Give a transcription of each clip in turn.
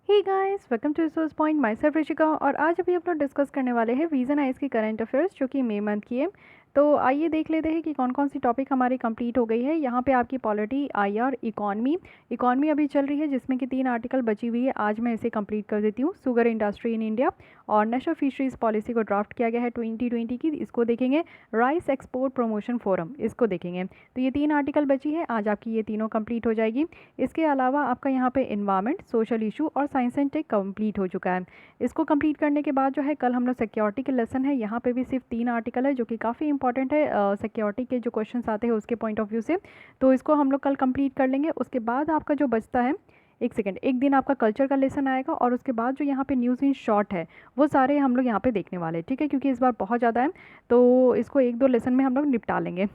Hey guys, welcome to resource point. My self Rishika. और आज अभी हम लोग डिस्कस करने वाले हैं विजन आइज की करंट अफेयर्स जो कि मई मंथ की है। तो आइए देख लेते हैं कि कौन कौन सी टॉपिक हमारी कंप्लीट हो गई है। यहाँ पे आपकी पॉलिटी, आईआर, इकॉनमी। इकॉनमी अभी चल रही है जिसमें कि 3 आर्टिकल बची हुई है। आज मैं इसे कंप्लीट कर देती हूँ। शुगर इंडस्ट्री इन इंडिया और नेशनल फिशरीज पॉलिसी को ड्राफ्ट किया गया है 2020 की, इसको देखेंगे। राइस एक्सपोर्ट प्रमोशन फोरम, इसको देखेंगे। तो ये 3 आर्टिकल बची है, आज आपकी ये तीनों कंप्लीट हो जाएगी। इसके अलावा आपका यहाँ पे इन्वायरमेंट, सोशल इशू और साइंस एंड टेक कंप्लीट हो चुका है। इसको कंप्लीट करने के बाद जो है कल हम लोग सिक्योरिटी के लेसन है, यहाँ पे भी सिर्फ 3 आर्टिकल है जो कि काफ़ी इंपॉर्टेंट है सिक्योरिटी के जो क्वेश्चन आते हैं उसके पॉइंट ऑफ व्यू से। तो इसको हम लोग कल कंप्लीट कर लेंगे। उसके बाद आपका जो बचता है, एक सेकेंड, एक दिन आपका कल्चर का लेसन आएगा और उसके बाद जो यहाँ पे न्यूज़ इन शॉर्ट है वो सारे हम लोग यहाँ पे देखने वाले हैं, ठीक है, क्योंकि इस बार बहुत ज़्यादा है तो इसको 1-2 लेसन में हम लोग निपटा लेंगे।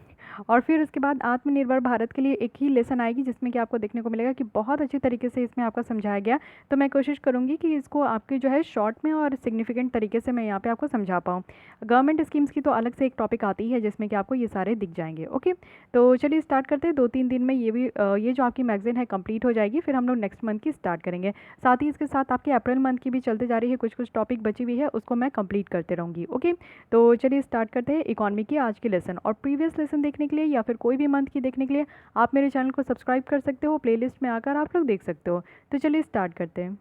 और फिर उसके बाद आत्मनिर्भर भारत के लिए एक ही लेसन आएगी जिसमें कि आपको देखने को मिलेगा कि बहुत अच्छी तरीके से इसमें आपका समझाया गया। तो मैं कोशिश करूँगी कि इसको आपके जो है शॉर्ट में और सिग्निफिकेंट तरीके से मैं यहाँ पे आपको समझा पाऊँ। गवर्नमेंट स्कीम्स की तो अलग से एक टॉपिक आती है जिसमें कि आपको ये सारे दिख जाएंगे। ओके, तो चलिए स्टार्ट करते हैं। 2-3 दिन में ये भी ये जो आपकी मैगजीन है कंप्लीट हो जाएगी, फिर हम लोग नेक्स्ट मंथ की स्टार्ट करेंगे। साथ ही इसके साथ आपकी अप्रैल मंथ की भी चलते जा रही है, कुछ कुछ टॉपिक बची हुई है उसको मैं कंप्लीट करते रहूँगी। ओके, तो चलिए स्टार्ट करते हैं इकॉनमी की आज की लेसन। और प्रीवियस लेसन देखने के लिए या फिर कोई भी मंथ की देखने के लिए आप मेरे चैनल को सब्सक्राइब कर सकते हो, प्लेलिस्ट में आकर आप लोग देख सकते हो। तो चलिए स्टार्ट करते हैं।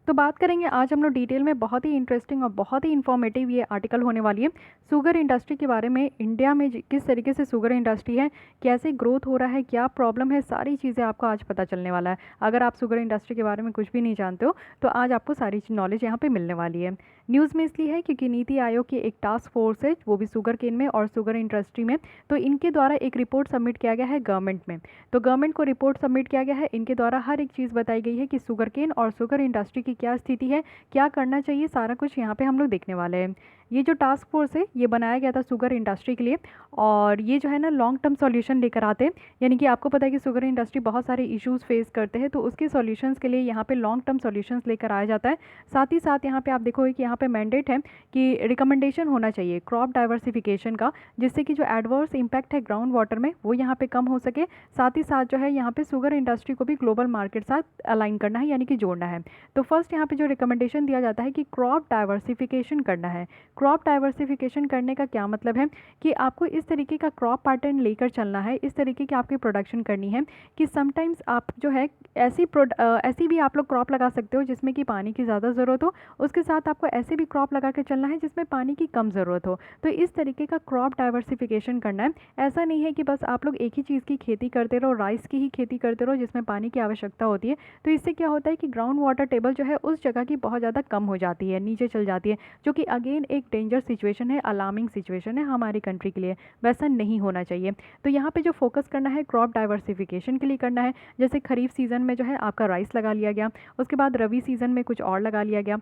तो बात करेंगे आज हम लोग डिटेल में, बहुत ही इंटरेस्टिंग और बहुत ही इन्फॉर्मेटिव ये आर्टिकल होने वाली है शुगर इंडस्ट्री के बारे में। इंडिया में किस तरीके से शुगर इंडस्ट्री है, कैसे ग्रोथ हो रहा है, क्या प्रॉब्लम है, सारी चीज़ें आपको आज पता चलने वाला है। अगर आप शुगर इंडस्ट्री के बारे में कुछ भी नहीं जानते हो तो आज आपको सारी नॉलेज यहाँ पे मिलने वाली है। न्यूज़ में इसलिए है क्योंकि नीति आयोग की एक टास्क फोर्स है, वो भी शुगर केन में और शुगर इंडस्ट्री में। तो इनके द्वारा एक रिपोर्ट सबमिट किया गया है गवर्नमेंट में। तो गवर्नमेंट को रिपोर्ट सबमिट किया गया है, इनके द्वारा हर एक चीज़ बताई गई है कि शुगर केन और शुगर इंडस्ट्री की क्या स्थिति है, क्या करना चाहिए, सारा कुछ यहाँ पे हम लोग देखने वाले हैं। ये जो टास्क फोर्स है ये बनाया गया था शुगर इंडस्ट्री के लिए, और ये जो है ना लॉन्ग टर्म सॉल्यूशन लेकर आते हैं। यानी कि आपको पता है कि शुगर इंडस्ट्री बहुत सारे इश्यूज फेस करते हैं, तो उसके सॉल्यूशंस के लिए यहाँ पे लॉन्ग टर्म सॉल्यूशंस लेकर आया जाता है। साथ ही साथ यहाँ पे आप देखोगे कि यहाँ पे मैंडेट है कि रिकमेंडेशन होना चाहिए क्रॉप डाइवर्सिफिकेशन का, जिससे कि जो एडवर्स इम्पैक्ट है ग्राउंड वाटर में वो यहाँ पे कम हो सके। साथ ही साथ जो है यहाँ पे शुगर इंडस्ट्री को भी ग्लोबल मार्केट साथ अलाइन करना है, यानी कि जोड़ना है। तो फर्स्ट यहाँ पे जो रिकमेंडेशन दिया जाता है कि क्रॉप डाइवर्सिफिकेशन करना है। क्रॉप डाइवर्सिफिकेशन करने का क्या मतलब है कि आपको इस तरीके का क्रॉप पैटर्न लेकर चलना है, इस तरीके की आपकी प्रोडक्शन करनी है कि समटाइम्स आप जो है ऐसी भी आप लोग क्रॉप लगा सकते हो जिसमें कि पानी की ज़्यादा ज़रूरत हो, उसके साथ आपको ऐसे भी क्रॉप लगा के चलना है जिसमें पानी की कम ज़रूरत हो। तो इस तरीके का क्रॉप डाइवर्सिफिकेशन करना है। ऐसा नहीं है कि बस आप लोग एक ही चीज़ की खेती करते रहो, राइस की ही खेती करते रहो जिसमें पानी की आवश्यकता होती है। तो इससे क्या होता है कि ग्राउंड वाटर टेबल जो है उस जगह की बहुत ज़्यादा कम हो जाती है, नीचे चल जाती है, जो कि अगेन एक डेंजर सिचुएशन है, अलार्मिंग सिचुएशन है हमारी कंट्री के लिए। वैसा नहीं होना चाहिए। तो यहाँ पे जो फोकस करना है क्रॉप डाइवर्सिफिकेशन के लिए करना है। जैसे खरीफ सीज़न में जो है आपका राइस लगा लिया गया, उसके बाद रबी सीज़न में कुछ और लगा लिया गया,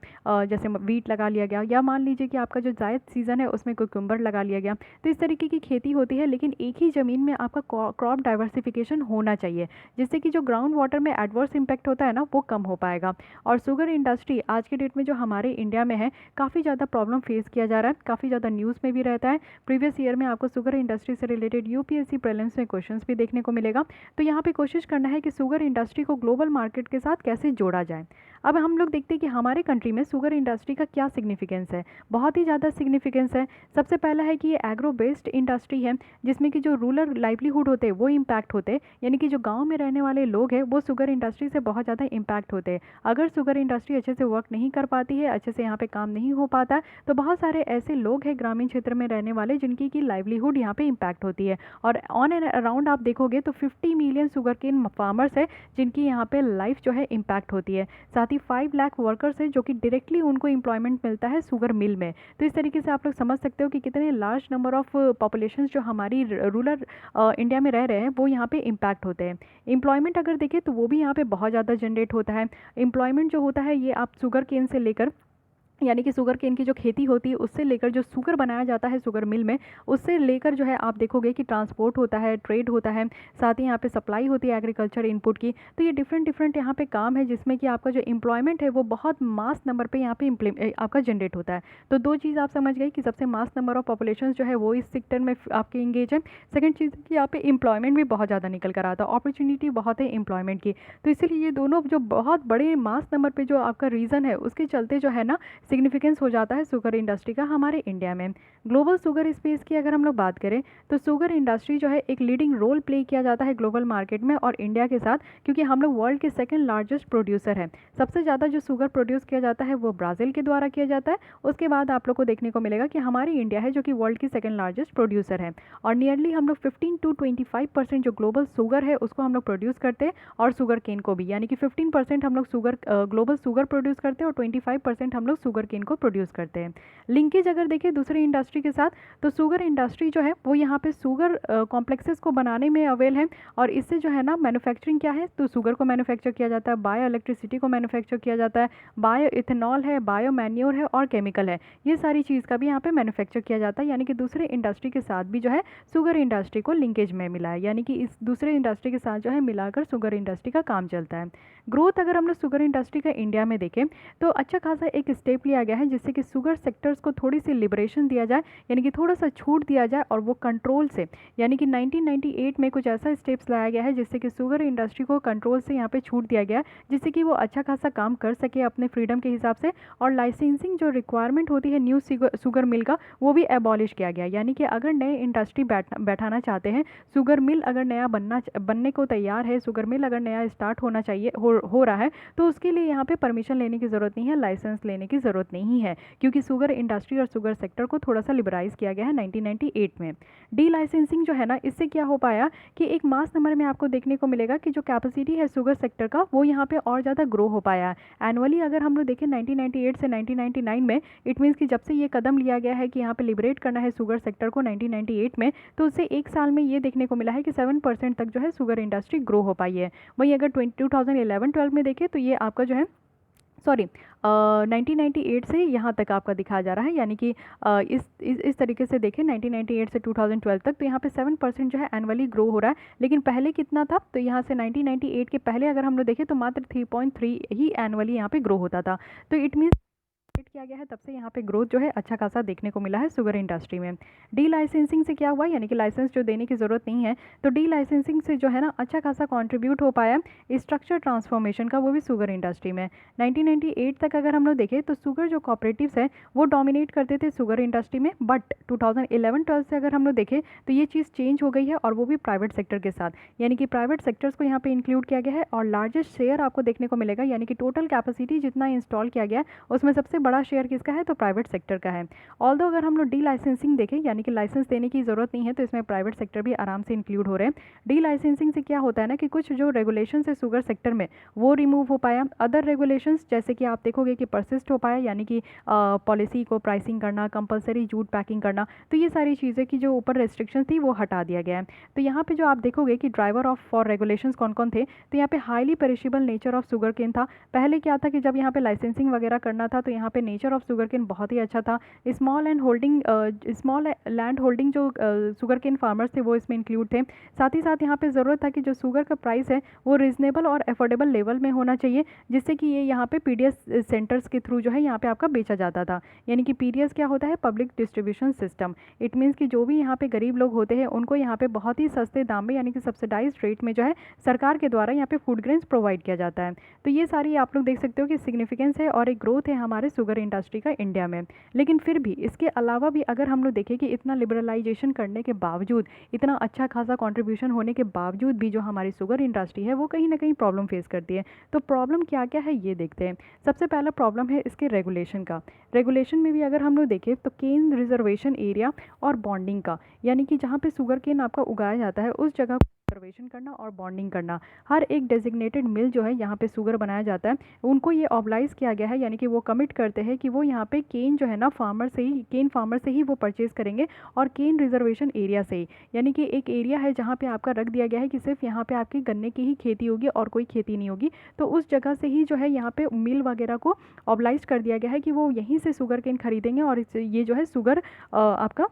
जैसे वीट लगा लिया गया, या मान लीजिए कि आपका जो जायद सीज़न है उसमें कुकुम्बर लगा लिया गया। तो इस तरीके की खेती होती है, लेकिन एक ही ज़मीन में आपका क्रॉप डाइवर्सिफिकेशन होना चाहिए, जिससे कि जो ग्राउंड वाटर में एडवर्स इम्पैक्ट होता है ना वो कम हो पाएगा। और शुगर इंडस्ट्री आज के डेट में जो हमारे इंडिया में है काफ़ी ज़्यादा प्रॉब्लम फेस किया जा रहा है, काफ़ी ज़्यादा न्यूज़ में भी रहता है। प्रीवियस ईयर में आपको शुगर इंडस्ट्री से रिलेटेड यूपीएससी प्रीलिम्स में क्वेश्चंस भी देखने को मिलेगा। तो यहाँ पे कोशिश करना है कि शुगर इंडस्ट्री को ग्लोबल मार्केट के साथ कैसे जोड़ा जाए। अब हम लोग देखते हैं कि हमारे कंट्री में शुगर इंडस्ट्री का क्या सिग्निफिकेंस है। बहुत ही ज़्यादा सिग्निफिकेंस है। सबसे पहला है कि ये एग्रो बेस्ड इंडस्ट्री है, जिसमें कि जो रूरल लाइवलीहुड होते हैं वो इम्पैक्ट होते हैं, यानी कि जो गाँव में रहने वाले लोग हैं वो शुगर इंडस्ट्री से बहुत ज़्यादा इम्पैक्ट होते हैं। अगर शुगर इंडस्ट्री अच्छे से वर्क नहीं कर पाती है, अच्छे से यहाँ पे काम नहीं हो पाता, तो बहुत सारे ऐसे लोग हैं ग्रामीण क्षेत्र में रहने वाले जिनकी की लाइवलीहुड यहाँ पे इम्पैक्ट होती है। और ऑन एंड अराउंड आप देखोगे तो 50 मिलियन शुगर केन फार्मर्स है जिनकी यहाँ पे लाइफ जो है इम्पैक्ट होती है। साथ ही 5 लाख वर्कर्स है जो कि डायरेक्टली उनको एम्प्लॉयमेंट मिलता है शुगर मिल में। तो इस तरीके से आप लोग समझ सकते हो कि कितने लार्ज नंबर ऑफ पॉपुलेशन जो हमारी रूरल इंडिया में रह रहे हैं वो यहाँ पे इम्पैक्ट होते हैं। एम्प्लॉयमेंट अगर देखें तो वो भी यहाँ पे बहुत ज़्यादा जनरेट होता है। एम्प्लॉयमेंट जो होता है ये आप शुगर केन से लेकर यानी कि शुगर केन की जो खेती होती है उससे लेकर जो शुगर बनाया जाता है शुगर मिल में, उससे लेकर जो है आप देखोगे कि ट्रांसपोर्ट होता है, ट्रेड होता है, साथ ही यहाँ पे सप्लाई होती है एग्रीकल्चर इनपुट की। तो ये डिफरेंट डिफरेंट यहाँ पे काम है जिसमें कि आपका जो एम्प्लॉयमेंट है वो बहुत मास नंबर पे यहाँ पे आपका जनरेट होता है। तो दो चीज़ आप समझ गए कि सबसे मास नंबर ऑफ पॉपुलेशन जो है वो इस सेक्टर में आपके इंगेज है। सेकंड चीज़ कि यहाँ पे एम्प्लॉयमेंट भी बहुत ज़्यादा निकल कर आता है, अपॉर्चुनिटी बहुत है एम्प्लॉयमेंट की। तो इसीलिए ये दोनों जो बहुत बड़े मास नंबर पे जो आपका रीज़न है उसके चलते जो है ना सिग्निफिकेंस हो जाता है शुगर इंडस्ट्री का हमारे इंडिया में। ग्लोबल शुगर स्पेस की अगर हम लोग बात करें तो शुगर इंडस्ट्री जो है एक लीडिंग रोल प्ले किया जाता है ग्लोबल मार्केट में और इंडिया के साथ, क्योंकि हम लोग वर्ल्ड के सेकंड लार्जेस्ट प्रोड्यूसर हैं। सबसे ज़्यादा जो शुगर प्रोड्यूस किया जाता है वो ब्राज़ील के द्वारा किया जाता है। उसके बाद आप लोग को देखने को मिलेगा कि हमारी इंडिया है जो कि वर्ल्ड की सेकंड लार्जेस्ट प्रोड्यूसर है। और नियरली हम लोग 15 to 25% जो ग्लोबल शुगर है उसको हम लोग प्रोड्यूस करते हैं, और शुगर केन को भी, यानी कि 15% हम लोग शुगर ग्लोबल शुगर प्रोड्यूस करते हैं और 25% हम लोग शुगर केन को प्रोड्यूस करते हैं। लिंकेज अगर देखें दूसरी इंडस्ट्री के साथ तो शुगर इंडस्ट्री जो है वो यहाँ पे शुगर कॉम्प्लेक्सेस को बनाने में अवेल है, और इससे जो है ना मैन्युफैक्चरिंग क्या है, तो शुगर को मैन्युफैक्चर किया जाता है, बायो इलेक्ट्रिसिटी को मैन्युफैक्चर किया जाता है, बायो इथेनॉल है, बायो मैन्योर है और केमिकल है, ये सारी चीज़ का भी यहाँ पे मैन्युफैक्चर किया जाता है। यानी कि दूसरे इंडस्ट्री के साथ भी जो है शुगर इंडस्ट्री को लिंकेज में मिला है, यानी कि इस दूसरे इंडस्ट्री के साथ जो है मिलाकर शुगर इंडस्ट्री का काम चलता है। ग्रोथ अगर हम लोग शुगर इंडस्ट्री का इंडिया में देखें तो अच्छा खासा एक स्टेप लिया गया है जिससे कि शुगर सेक्टर्स को थोड़ी सी लिबरेशन दिया जाए, यानी कि थोड़ा सा छूट दिया जाए, और वो कंट्रोल से, यानी कि 1998 में कुछ ऐसा स्टेप्स लाया गया है जिससे कि शुगर इंडस्ट्री को कंट्रोल से यहाँ पे छूट दिया गया है, जिससे कि वो अच्छा खासा काम कर सके अपने फ्रीडम के हिसाब से। और लाइसेंसिंग जो रिक्वायरमेंट होती है न्यू शुगर मिल का वो भी एबॉलिश किया गया, यानी कि अगर नए इंडस्ट्री बैठाना चाहते हैं, शुगर मिल अगर नया बनने को तैयार है, शुगर मिल अगर नया स्टार्ट होना चाहिए हो रहा है, तो उसके लिए यहाँ पे परमिशन लेने की ज़रूरत नहीं है, लाइसेंस लेने की ज़रूरत नहीं है, क्योंकि शुगर इंडस्ट्री और शुगर सेक्टर को थोड़ा सा लिबराइज किया गया है 1998 में। डी लाइसेंसिंग जो है ना, इससे क्या हो पाया कि एक मास नंबर में आपको देखने को मिलेगा कि जो कैपेसिटी है शुगर सेक्टर का वो यहाँ पे और ज़्यादा ग्रो हो पाया है। एनुअली अगर हम लोग देखें 1998 से 1999 में, इट मीन्स कि जब से ये कदम लिया गया है कि यहाँ पे लिबरेट करना है शुगर सेक्टर को 1998 में, तो उससे एक साल में ये देखने को मिला है कि 7% तक जो है शुगर इंडस्ट्री ग्रो हो पाई है। वहीं अगर 2011-12 में देखें तो ये आपका जो है, सॉरी, 1998 से यहाँ तक आपका दिखाया जा रहा है, यानी कि इस तरीके से देखें 1998 से 2012 तक, तो यहाँ पे 7% जो है एनुअली ग्रो हो रहा है। लेकिन पहले कितना था, तो यहाँ से 1998 के पहले अगर हम लोग देखें तो मात्र 3.3 ही एनुअली यहाँ पे ग्रो होता था। तो इट मीन्स किया गया है, तब से यहाँ पे ग्रोथ जो है अच्छा खासा देखने को मिला है शुगर इंडस्ट्री में। डी लाइसेंसिंग से क्या हुआ, यानी कि लाइसेंस जो देने की ज़रूरत नहीं है, तो डी लाइसेंसिंग से जो है ना अच्छा खासा कंट्रीब्यूट हो पाया स्ट्रक्चर ट्रांसफॉर्मेशन का, वो भी शुगर इंडस्ट्री में। 1998 तक अगर हम लोग देखें तो शुगर जो कॉपरेटिव्स है वो डोमिनेट करते थे शुगर इंडस्ट्री में, बट 2011-12 से अगर हम लोग देखें तो ये चीज़ चेंज हो गई है, और वो भी प्राइवेट सेक्टर के साथ, यानी कि प्राइवेट सेक्टर्स को यहाँ पे इंक्लूड किया गया है, और लार्जेस्ट शेयर आपको देखने को मिलेगा, यानी कि टोटल कैपेसिटी जितना इंस्टॉल किया गया है उसमें सबसे बड़ा शेयर किसका है, तो प्राइवेट सेक्टर का है। ऑल्दो अगर हम लोग डी लाइसेंसिंग देखें, यानी कि लाइसेंस देने की ज़रूरत नहीं है, तो इसमें प्राइवेट सेक्टर भी आराम से इंक्लूड हो रहे हैं। डी लाइसेंसिंग से क्या होता है ना कि कुछ जो रेगुलेशन है शुगर सेक्टर में वो रिमूव हो पाया, अदर रेगुलेशंस जैसे कि आप देखोगे कि परसिस्ट हो पाया, यानी कि पॉलिसी को प्राइसिंग करना, कंपलसरी जूट पैकिंग करना, तो ये सारी चीज़ें की जो ऊपर रेस्ट्रिक्शन थी वो हटा दिया गया है। तो यहाँ पे जो आप देखोगे कि ड्राइवर ऑफ फॉर रेगुलेशन कौन कौन थे, तो यहाँ पे highly perishable nature of sugar cane था। पहले क्या था कि जब यहाँ पे लाइसेंसिंग वगैरह करना था तो यहाँ पे नेचर ऑफ शुगर केन बहुत ही अच्छा था। स्मॉल लैंड होल्डिंग जो शुगर केन फार्मर्स थे वो इसमें इंक्लूड थे। साथ ही साथ यहाँ पे ज़रूरत था कि जो शुगर का प्राइस है वो रीजनेबल और अफोर्डेबल लेवल में होना चाहिए, जिससे कि ये यहाँ पे पीडीएस सेंटर्स के थ्रू जो है यहाँ पे आपका बेचा जाता था। यानी कि पीडीएस क्या होता है, public distribution system. It means कि जो भी यहाँ पे गरीब लोग होते हैं उनको यहाँ पे बहुत ही सस्ते दाम में, यानी कि सब्सिडाइज रेट में जो है सरकार के द्वारा यहाँ पे फूड ग्रेन्स प्रोवाइड किया जाता है। तो ये सारी आप लोग देख सकते हो कि सिग्निफिकेंस है और एक ग्रोथ है हमारे शुगर इंडस्ट्री का इंडिया में। लेकिन फिर भी इसके अलावा भी अगर हम लोग देखें कि इतना लिबरलाइजेशन करने के बावजूद, इतना अच्छा खासा कंट्रीब्यूशन होने के बावजूद भी जो हमारी शुगर इंडस्ट्री है वो कहीं ना कहीं प्रॉब्लम फेस करती है। तो प्रॉब्लम क्या क्या है ये देखते हैं। सबसे पहला प्रॉब्लम है इसके रेगुलेशन का। रेगुलेशन में भी अगर हम लोग देखें तो केन रिजर्वेशन एरिया और बॉन्डिंग का, यानी कि जहाँ पे शुगर केन आपका उगाया जाता है उस जगह रिजर्वेशन करना और बॉन्डिंग करना। हर एक डेजिग्नेटेड मिल जो है यहाँ पे शुगर बनाया जाता है, उनको ये ऑब्लाइज किया गया है, यानी कि वो कमिट करते हैं कि वो यहाँ पे केन जो है ना केन फार्मर से ही वो परचेज करेंगे, और केन रिजर्वेशन एरिया से ही, यानी कि एक एरिया है जहाँ पे आपका रख दिया गया है कि सिर्फ यहाँ पे आपके गन्ने की ही खेती होगी और कोई खेती नहीं होगी। तो उस जगह से ही जो है यहाँ पे मिल वगैरह को ऑब्लाइज कर दिया गया है कि वो यहीं से शुगर केन खरीदेंगे और ये जो है शुगर आपका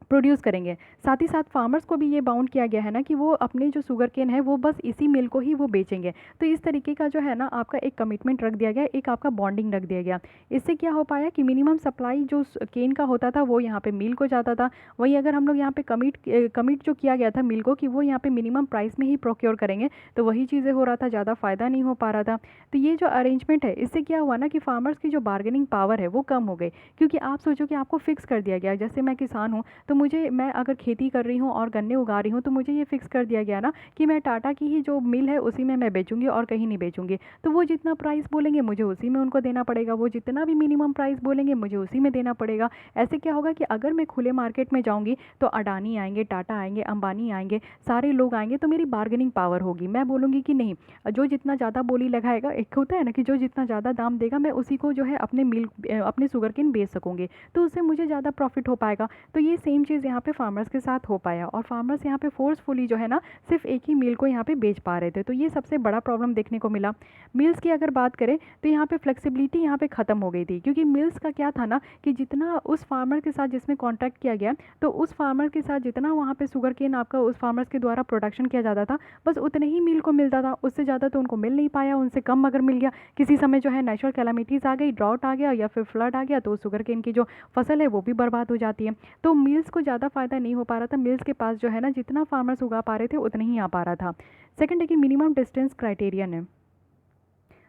प्रोड्यूस करेंगे। साथ ही साथ फार्मर्स को भी ये बाउंड किया गया है ना कि वो अपने जो शुगर केन है वो बस इसी मिल को ही वो बेचेंगे। तो इस तरीके का जो है ना आपका एक कमिटमेंट रख दिया गया, एक आपका बॉन्डिंग रख दिया गया। इससे क्या हो पाया कि मिनिमम सप्लाई जो केन का होता था वो यहाँ पे मिल को जाता था। वहीं अगर हम लोग यहाँ पे कमिट जो किया गया था मिल को कि वो यहाँ पे मिनिमम प्राइस में ही प्रोक्योर करेंगे, तो वही चीज़ें हो रहा था, ज़्यादा फ़ायदा नहीं हो पा रहा था। तो ये जो अरेंजमेंट है इससे क्या हुआ ना कि फार्मर्स की जो बार्गेनिंग पावर है वो कम हो गई, क्योंकि आप सोचो कि आपको फिक्स कर दिया गया। जैसे मैं किसान हूँ तो मैं अगर खेती कर रही हूँ और गन्ने उगा रही हूँ तो मुझे ये फिक्स कर दिया गया ना कि मैं टाटा की ही जो मिल है उसी में मैं बेचूंगी और कहीं नहीं बेचूंगी। तो वो जितना प्राइस बोलेंगे मुझे उसी में उनको देना पड़ेगा, वो जितना भी मिनिमम प्राइस बोलेंगे मुझे उसी में देना पड़ेगा। ऐसे क्या होगा कि अगर मैं खुले मार्केट में जाऊँगी तो अडानी आएंगे, टाटा आएंगे, अंबानी आएंगे, सारे लोग आएंगे, तो मेरी बार्गेनिंग पावर होगी। मैं बोलूँगी कि नहीं, जो जितना ज़्यादा बोली लगाएगा, एक होता है ना कि जो जितना ज़्यादा दाम देगा मैं उसी को जो है अपने शुगर केन बेच सकूँगी, तो उससे मुझे ज़्यादा प्रॉफिट हो पाएगा। तो ये सेम चीज़ यहाँ पे फार्मर्स के साथ हो पाया, और फार्मर्स यहाँ पे फोर्सफुली जो है ना सिर्फ एक ही मील को यहाँ पे बेच पा रहे थे। तो ये सबसे बड़ा प्रॉब्लम देखने को मिला। मिल्स की अगर बात करें तो यहाँ पे फ्लेक्सिबिलिटी यहाँ पे ख़त्म हो गई थी, क्योंकि मिल्स का क्या था ना कि जितना उस फार्मर के साथ जिसमें कॉन्ट्रैक्ट किया गया, तो उस फार्मर के साथ जितना वहाँ पे शुगर केन आपका उस फार्मर्स के द्वारा प्रोडक्शन किया जाता था बस उतने ही मिल को मिलता था, उससे ज़्यादा तो उनको मिल नहीं पाया। उनसे कम अगर मिल गया, किसी समय जो है नेचुरल कैलामिटीज़ आ गई, ड्राउट आ गया या फिर फ्लड आ गया, तो शुगर केन की जो फसल है वो भी बर्बाद हो जाती है। तो मिल्स को ज़्यादा फ़ायदा नहीं हो पा रहा था। मिल्स के पास जो है ना जितना फार्मर्स उगा पा रहे थे उतना ही आ पा रहा था। सेकंड है कि मिनिमम डिस्टेंस क्राइटेरियन है।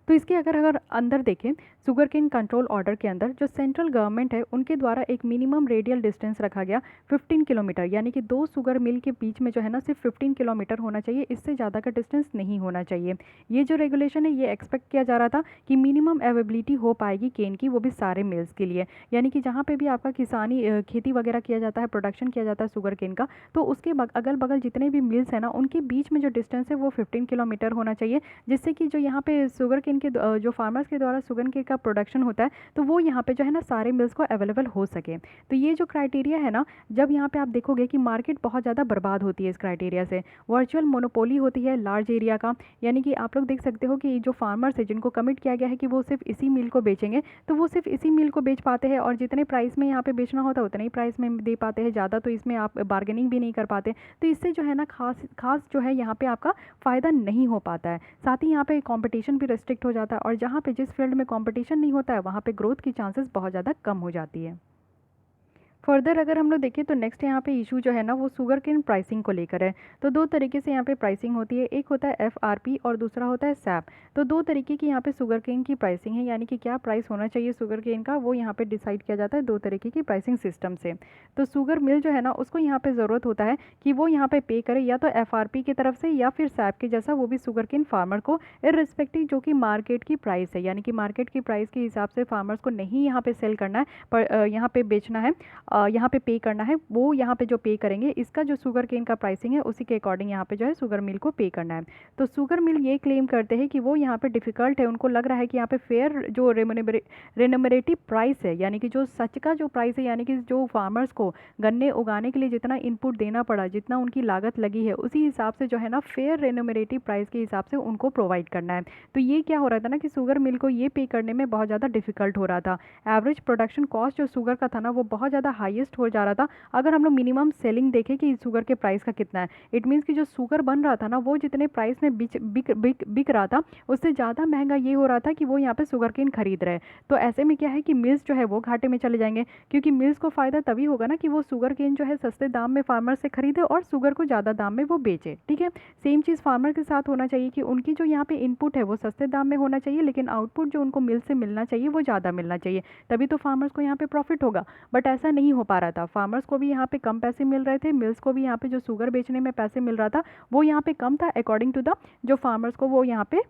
तो इसके अगर अंदर देखें, शुगर केन कंट्रोल ऑर्डर के अंदर जो सेंट्रल गवर्नमेंट है उनके द्वारा एक मिनिमम रेडियल डिस्टेंस रखा गया 15 किलोमीटर, यानी कि दो शुगर मिल के बीच में जो है ना सिर्फ 15 किलोमीटर होना चाहिए, इससे ज़्यादा का डिस्टेंस नहीं होना चाहिए। ये जो रेगुलेशन है ये एक्सपेक्ट किया जा रहा था कि मिनिमम अवेबिलिटी हो पाएगी केन की, वो भी सारे मिल्स के लिए, यानी कि जहाँ पर भी आपका खेती वगैरह किया जाता है, प्रोडक्शन किया जाता है शुगर केन का, तो उसके अगल बगल जितने भी मिल्स हैं ना उनके बीच में जो डिस्टेंस है वो 15 किलोमीटर होना चाहिए, जिससे कि जो यहाँ पे शुगर केन के जो फार्मर्स के द्वारा शुगर केन का प्रोडक्शन होता है तो वो यहाँ पे जो है ना सारे मिल्स को अवेलेबल हो सके। तो ये जो क्राइटेरिया है ना, जब यहाँ पे आप देखोगे कि मार्केट बहुत ज़्यादा बर्बाद होती है इस क्राइटेरिया से, वर्चुअल मोनोपोली होती है लार्ज एरिया का, यानी कि आप लोग देख सकते हो कि जो फार्मर्स है जिनको कमिट किया गया है कि वो सिर्फ इसी मिल को बेचेंगे, तो वो सिर्फ इसी मिल को बेच पाते हैं, और जितने प्राइस में यहाँ पे बेचना होता है उतने ही प्राइस में दे पाते हैं, ज़्यादा तो इसमें आप बार्गेनिंग भी नहीं कर पाते। तो इससे जो है ना खास जो है यहाँ पे आपका फ़ायदा नहीं हो पाता है। साथ ही यहाँ पे कंपटीशन भी रेस्ट्रिक्ट हो जाता है, और जहाँ पे जिस फील्ड में कंपटीशन नहीं होता है वहाँ पे ग्रोथ की चांसेस बहुत ज़्यादा कम हो जाती है। फर्दर अगर हम लोग देखें तो नेक्स्ट यहाँ पे इशू जो है ना वो शुगर केन प्राइसिंग को लेकर है। तो दो तरीके से यहाँ पे प्राइसिंग होती है, एक होता है FRP और दूसरा होता है SAP। तो दो तरीके की यहाँ पे शुगर केन की प्राइसिंग है, यानी कि क्या प्राइस होना चाहिए शुगर केन का वो यहाँ पे डिसाइड किया जाता है दो तरीके की प्राइसिंग सिस्टम से। तो शुगर मिल जो है ना उसको यहाँ पे ज़रूरत होता है कि वो यहाँ पे पे करे या तो FRP की तरफ से या फिर SAP के जैसा, वो भी शुगर केन फार्मर को इर्रिस्पेक्टिव जो कि मार्केट की प्राइस है, यानी कि मार्केट की प्राइस के हिसाब से फार्मर्स को नहीं यहाँ पे सेल करना है, पर यहाँ पे बेचना है, यहाँ पे पे करना है। वो यहाँ पे जो पे करेंगे इसका जो शुगर केन का प्राइसिंग है उसी के अकॉर्डिंग यहाँ पे जो है शुगर मिल को पे करना है। तो शुगर मिल ये क्लेम करते हैं कि वो यहाँ पे डिफ़िकल्ट है, उनको लग रहा है कि यहाँ पे फेयर जो रेम्यूनरेटिव प्राइस है, यानी कि जो सच का जो प्राइस है, यानी कि जो फार्मर्स को गन्ने उगाने के लिए जितना इनपुट देना पड़ा, जितना उनकी लागत लगी है, उसी हिसाब से जो है ना फेयर रेम्यूनरेटिव प्राइस के हिसाब से उनको प्रोवाइड करना है। तो ये क्या हो रहा था ना कि शुगर मिल को ये पे करने में बहुत ज़्यादा डिफिकल्ट हो रहा था। एवरेज प्रोडक्शन कॉस्ट जो शुगर का था ना वो बहुत ज़्यादा हाईएस्ट हो जा रहा था। अगर हम लोग मिनिमम सेलिंग देखें कि शुगर के प्राइस का कितना है, इट मीन्स कि जो शुगर बन रहा था ना वो जितने प्राइस में बिक रहा था उससे ज़्यादा महंगा ये हो रहा था कि वो यहाँ पे शुगर केन खरीद रहे हैं। तो ऐसे में क्या है कि मिल्स जो है वो घाटे में चले जाएंगे, क्योंकि मिल्स को फ़ायदा तभी होगा ना कि वो शुगर केन जो है सस्ते दाम में फार्मर से खरीदे और शुगर को ज़्यादा दाम में वो बेचे। ठीक है, सेम चीज़ फार्मर के साथ होना चाहिए कि उनकी जो यहाँ पे इनपुट है वो सस्ते दाम में होना चाहिए, लेकिन आउटपुट जो उनको मिल से मिलना चाहिए वो ज़्यादा मिलना चाहिए, तभी तो फार्मर्स को यहाँ पे प्रॉफिट होगा। बट ऐसा नहीं हो पा रहा था, फार्मर्स को भी यहाँ पे कम पैसे मिल रहे थे, मिल्स को भी यहाँ पे जो शुगर बेचने में पैसे मिल रहा था वो यहाँ पे कम था अकॉर्डिंग टू द जो फार्मर्स को वो यहाँ पे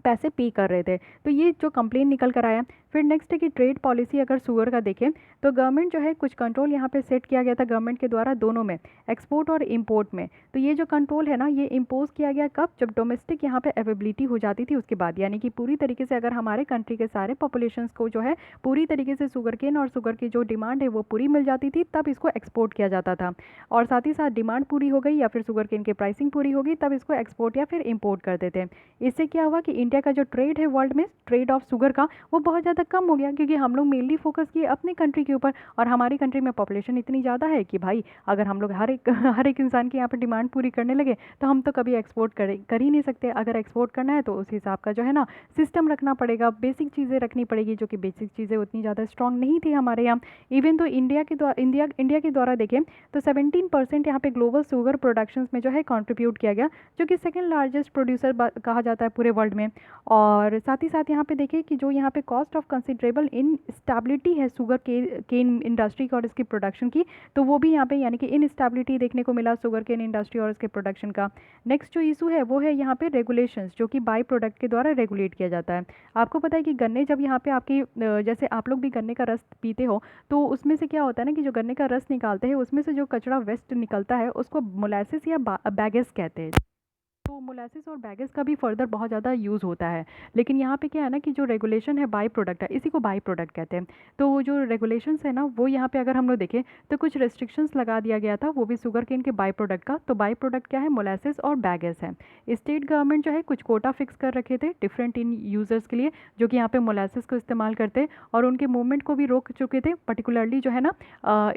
पैसे पे कर रहे थे। तो ये जो कंप्लेन निकल कर आया, फिर नेक्स्ट है कि ट्रेड पॉलिसी अगर शुगर का देखें तो गवर्नमेंट जो है कुछ कंट्रोल यहाँ पे सेट किया गया था गवर्नमेंट के द्वारा दोनों में, एक्सपोर्ट और इम्पोर्ट में। तो ये जो कंट्रोल है ना ये इम्पोज किया गया कब, जब डोमेस्टिक यहाँ पे अवेबिलिटी हो जाती थी उसके बाद, यानी कि पूरी तरीके से अगर हमारे कंट्री के सारे पॉपुलेशंस को जो है पूरी तरीके से शुगर केन और शुगर की जो डिमांड है वो पूरी मिल जाती थी, तब इसको एक्सपोर्ट किया जाता था। और साथ ही साथ डिमांड पूरी हो गई या फिर शुगर केन की प्राइसिंग पूरी हो गई, तब इसको एक्सपोर्ट या फिर इम्पोर्ट करते थे। इससे क्या हुआ कि इंडिया का जो ट्रेड है वर्ल्ड में, ट्रेड ऑफ शुगर का, वो बहुत ज़्यादा कम हो गया, क्योंकि हम लोग मेनली फोकस किए अपनी कंट्री के ऊपर। और हमारी कंट्री में पॉपुलेशन इतनी ज़्यादा है कि भाई अगर हम लोग हर एक इंसान की यहाँ पर डिमांड पूरी करने लगे तो हम तो कभी एक्सपोर्ट कर ही नहीं सकते। अगर एक्सपोर्ट करना है तो उस हिसाब का जो है ना सिस्टम रखना पड़ेगा, बेसिक चीज़ें रखनी पड़ेगी, जो कि बेसिक चीज़ें उतनी ज़्यादा स्ट्रॉन्ग नहीं थी हमारे यहाँ। इवन तो इंडिया के द्वारा देखें तो 17% यहाँ पे ग्लोबल शुगर प्रोडक्शंस में जो है कंट्रीब्यूट किया गया, जो कि सेकंड लार्जेस्ट प्रोड्यूसर कहा जाता है पूरे वर्ल्ड में। और साथ ही साथ यहाँ पे देखें कि जो यहाँ पे कॉस्ट ऑफ कंसिडरेबल इनस्टेबिलिटी है शुगर केन इंडस्ट्री का और इसकी प्रोडक्शन की, तो वो भी यहाँ पे यानी कि इनस्टेबिलिटी देखने को मिला शुगर केन इंडस्ट्री और इसके प्रोडक्शन का। नेक्स्ट जो इशू है वो है यहाँ पे रेगुलेशंस, जो कि बाई प्रोडक्ट के द्वारा रेगुलेट किया जाता है। आपको पता है कि गन्ने जब यहाँ पे आपकी जैसे आप लोग भी गन्ने का रस पीते हो, तो उसमें से क्या होता है ना कि जो गन्ने का रस निकालते हैं उसमें से जो कचरा वेस्ट निकलता है उसको मोलासिस या बैगेस कहते हैं। तो मोलासिस और बैगेस का भी फर्दर बहुत ज़्यादा यूज़ होता है। लेकिन यहाँ पे क्या है ना कि जो रेगुलेशन है बाई प्रोडक्ट है, इसी को बाई प्रोडक्ट कहते हैं। तो जो रेगुलेशंस है ना वो यहाँ पे अगर हम लोग देखें तो कुछ रेस्ट्रिक्शंस लगा दिया गया था, वो भी शुगर केन के बाई प्रोडक्ट का। तो बाई प्रोडक्ट क्या है, मोलासिस और बैगेस है। स्टेट गवर्नमेंट जो है कुछ कोटा फिक्स कर रखे थे डिफरेंट इन यूज़र्स के लिए, जो कि यहाँ पे मोलासिस को इस्तेमाल करते और उनके मूवमेंट को भी रोक चुके थे, पर्टिकुलरली जो है ना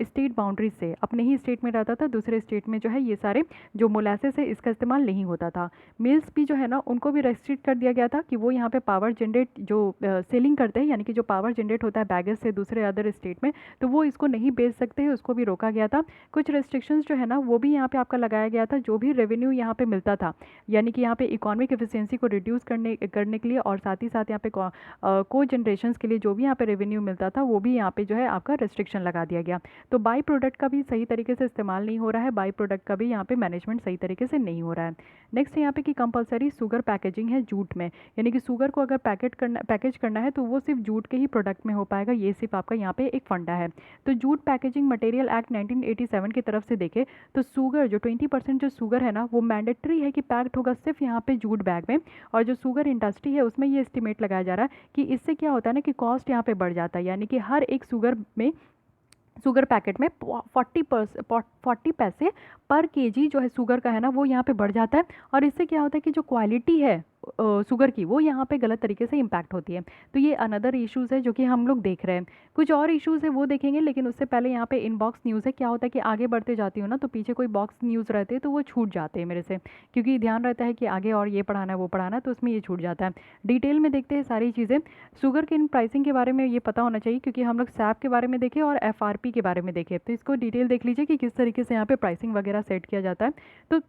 स्टेट बाउंड्रीज से। अपने ही स्टेट में रहता था, दूसरे स्टेट में जो है ये सारे जो मोलासिस है इसका इस्तेमाल नहीं होता था। मिल्स भी जो है ना उनको भी रेस्ट्रिक्ट कर दिया गया था कि वो यहाँ पे पावर जनरेट जो सेलिंग करते हैं, यानी कि जो पावर जनरेट होता है बैगेस से दूसरे अदर स्टेट में, तो वो इसको नहीं बेच सकते हैं, उसको भी रोका गया था। कुछ रेस्ट्रिक्शंस जो है ना वो भी यहाँ पे आपका लगाया गया था, जो भी रेवेन्यू यहाँ पे मिलता था, यानी कि यहाँ पे इकोनॉमिक एफिशिएंसी को रिड्यूस करने के लिए और साथ ही साथ यहाँ पे को जनरेशन के लिए जो भी यहाँ पे रेवेन्यू मिलता था वो भी यहाँ पे जो है आपका रेस्ट्रिक्शन लगा दिया गया। तो बाई प्रोडक्ट का भी सही तरीके से इस्तेमाल नहीं हो रहा है, बाई प्रोडक्ट का भी यहाँ पे मैनेजमेंट सही तरीके से नहीं हो रहा है। नेक्स्ट यहाँ पे कि कंपलसरी शुगर पैकेजिंग है जूट में, यानी कि शुगर को अगर पैकेज करना है तो वो सिर्फ जूट के ही प्रोडक्ट में हो पाएगा, ये सिर्फ आपका यहाँ पे एक फंडा है। तो जूट पैकेजिंग मटेरियल एक्ट 1987 की तरफ से देखे तो शुगर जो 20% जो शुगर है ना वो मैंडेटरी है कि पैक्ड होगा सिर्फ यहाँ पे जूट बैग में। और जो शुगर इंडस्ट्री है उसमें ये एस्टिमेट लगाया जा रहा है कि इससे क्या होता है ना कि कॉस्ट यहाँ पे बढ़ जाता है, यानी कि हर एक शुगर पैकेट में 40 पैसे पर केजी जो है शुगर का है ना वो यहाँ पे बढ़ जाता है। और इससे क्या होता है कि जो क्वालिटी है शुगर की वो यहाँ पे गलत तरीके से इम्पैक्ट होती है। तो ये अनदर इश्यूज़ है जो कि हम लोग देख रहे हैं। कुछ और इश्यूज़ है वो देखेंगे, लेकिन उससे पहले यहाँ पे इनबॉक्स न्यूज़ है। क्या होता है कि आगे बढ़ते जाती हूँ ना तो पीछे कोई बॉक्स न्यूज़ रहते हैं तो वो छूट जाते हैं मेरे से, क्योंकि ध्यान रहता है कि आगे और ये पढ़ाना है वो पढ़ाना है, तो उसमें ये छूट जाता है। डिटेल में देखते हैं सारी चीज़ें। शुगर केन प्राइसिंग के बारे में ये पता होना चाहिए, क्योंकि हम लोग सैप के बारे में देखें और एफआरपी के बारे में देखें, तो इसको डिटेल देख लीजिए कि किस तरीके से यहाँ पे प्राइसिंग वगैरह सेट किया जाता है। तो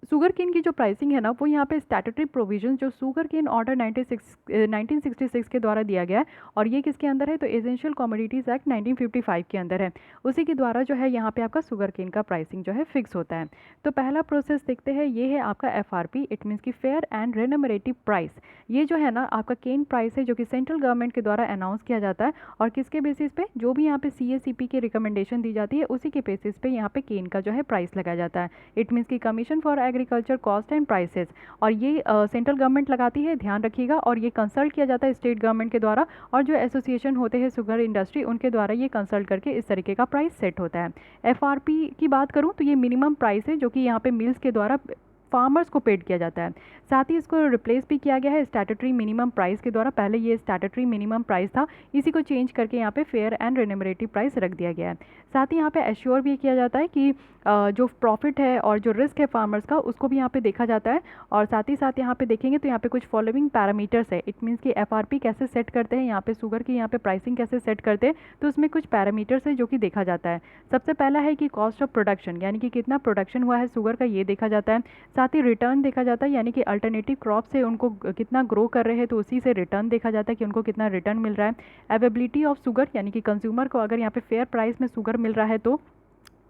शुगर केन की जो प्राइसिंग है ना वो यहाँ पे स्टैट्यूटरी प्रोविजन जो शुगर केन ऑर्डर 1966 के द्वारा दिया गया है, और ये किसके अंदर है तो एसेंशियल कमोडिटीज़ एक्ट 1955 के अंदर है। उसी के द्वारा जो है यहाँ पे आपका शुगर केन का प्राइसिंग जो है फिक्स होता है। तो पहला प्रोसेस देखते हैं, ये है आपका एफआरपी, इट मीन्स की फेयर एंड रेनमरेटिव प्राइस। ये जो है ना आपका केन प्राइस है जो कि सेंट्रल गवर्नमेंट के द्वारा अनाउंस किया जाता है, और किसके बेसिस पे, जो भी यहाँ पे CACP की रिकमेंडेशन दी जाती है उसी के बेसिस पे यहाँ पे केन का जो है प्राइस लगाया जाता है। इट मीन्स की commission for agriculture cost and prices, और ये सेंट्रल गवर्नमेंट लगाती है, ध्यान रखिएगा। और ये कंसल्ट किया जाता है स्टेट गवर्नमेंट के द्वारा, और जो एसोसिएशन होते हैं शुगर इंडस्ट्री उनके द्वारा ये कंसल्ट करके इस तरीके का प्राइस सेट होता है। एफआरपी की बात करूँ तो ये मिनिमम प्राइस है जो कि यहाँ पे मिल्स के द्वारा फार्मर्स को पेड किया जाता है। साथ ही इसको रिप्लेस भी किया गया है स्टैट्यूटरी मिनिमम प्राइस के द्वारा। पहले ये स्टैट्यूटरी मिनिमम प्राइस था, इसी को चेंज करके यहाँ पे फेयर एंड रेन्यूमरेटिव प्राइस रख दिया गया है। साथ ही यहाँ पे एश्योर भी किया जाता है कि जो प्रॉफिट है और जो रिस्क है फार्मर्स का उसको भी यहाँ पे देखा जाता है। और साथ ही साथ यहाँ पे देखेंगे तो यहाँ पे कुछ फॉलोइंग पैरामीटर्स है। इट मीन्स कि एफआरपी कैसे सेट करते हैं, यहाँ पे शुगर की यहाँ पे प्राइसिंग कैसे सेट करते हैं, तो उसमें कुछ पैरामीटर्स है जो कि देखा जाता है। सबसे पहला है कि कॉस्ट ऑफ प्रोडक्शन, यानी कि कितना प्रोडक्शन हुआ है शुगर का, ये देखा जाता है। साथ ही रिटर्न देखा जाता है, यानी कि अल्टरनेटिव क्रॉप से उनको कितना ग्रो कर रहे हैं तो उसी से रिटर्न देखा जाता है कि उनको कितना रिटर्न मिल रहा है। अवेबिलिटी ऑफ शुगर, यानी कि कंज्यूमर को अगर यहाँ पे फेयर प्राइस में शुगर मिल रहा है तो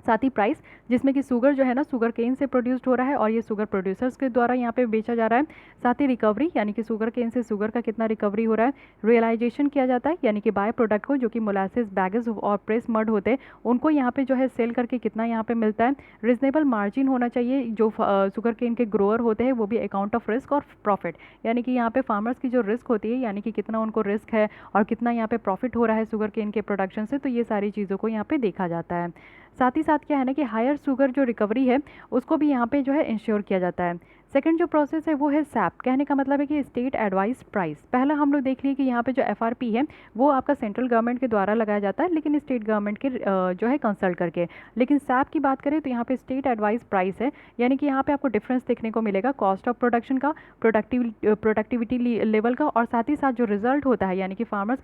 साथ ही प्राइस, जिसमें कि शुगर जो है ना शुगर केन से प्रोड्यूस्ड हो रहा है और ये शुगर प्रोड्यूसर्स के द्वारा यहाँ पे बेचा जा रहा है। साथ ही रिकवरी, यानी कि शुगर केन से शुगर का कितना रिकवरी हो रहा है। रियलाइजेशन किया जाता है, यानी कि बाय प्रोडक्ट को, जो कि मोलासेस, बैगेज और प्रेस मड होते हैं, उनको यहाँ पे जो है सेल करके कितना यहाँ पे मिलता है। रिजनेबल मार्जिन होना चाहिए। जो शुगर केन के ग्रोअर होते हैं वो भी अकाउंट ऑफ रिस्क और प्रॉफिट, यानी कि यहाँ पे फार्मर्स की जो रिस्क होती है, यानी कि कितना उनको रिस्क है और कितना यहाँ पे प्रॉफिट हो रहा है शुगर केन के प्रोडक्शन से, तो ये सारी चीज़ों को यहाँ पे देखा जाता है। साथ ही साथ क्या है ना कि हायर शुगर जो रिकवरी है उसको भी यहाँ पे जो है इंश्योर किया जाता है। सेकंड जो प्रोसेस है वो है सैप, कहने का मतलब है कि स्टेट एडवाइस प्राइस। पहला हम लोग देख लिए कि यहाँ पे जो एफआरपी है वो आपका सेंट्रल गवर्नमेंट के द्वारा लगाया जाता है, लेकिन स्टेट गवर्नमेंट के जो है कंसल्ट करके। लेकिन सैप की बात करें तो यहाँ पे स्टेट एडवाइस प्राइस है, यानी कि यहाँ पे आपको डिफरेंस देखने को मिलेगा कॉस्ट ऑफ प्रोडक्शन का, प्रोडक्टिविटी लेवल का, और साथ ही साथ जो रिजल्ट होता है, यानी कि फार्मर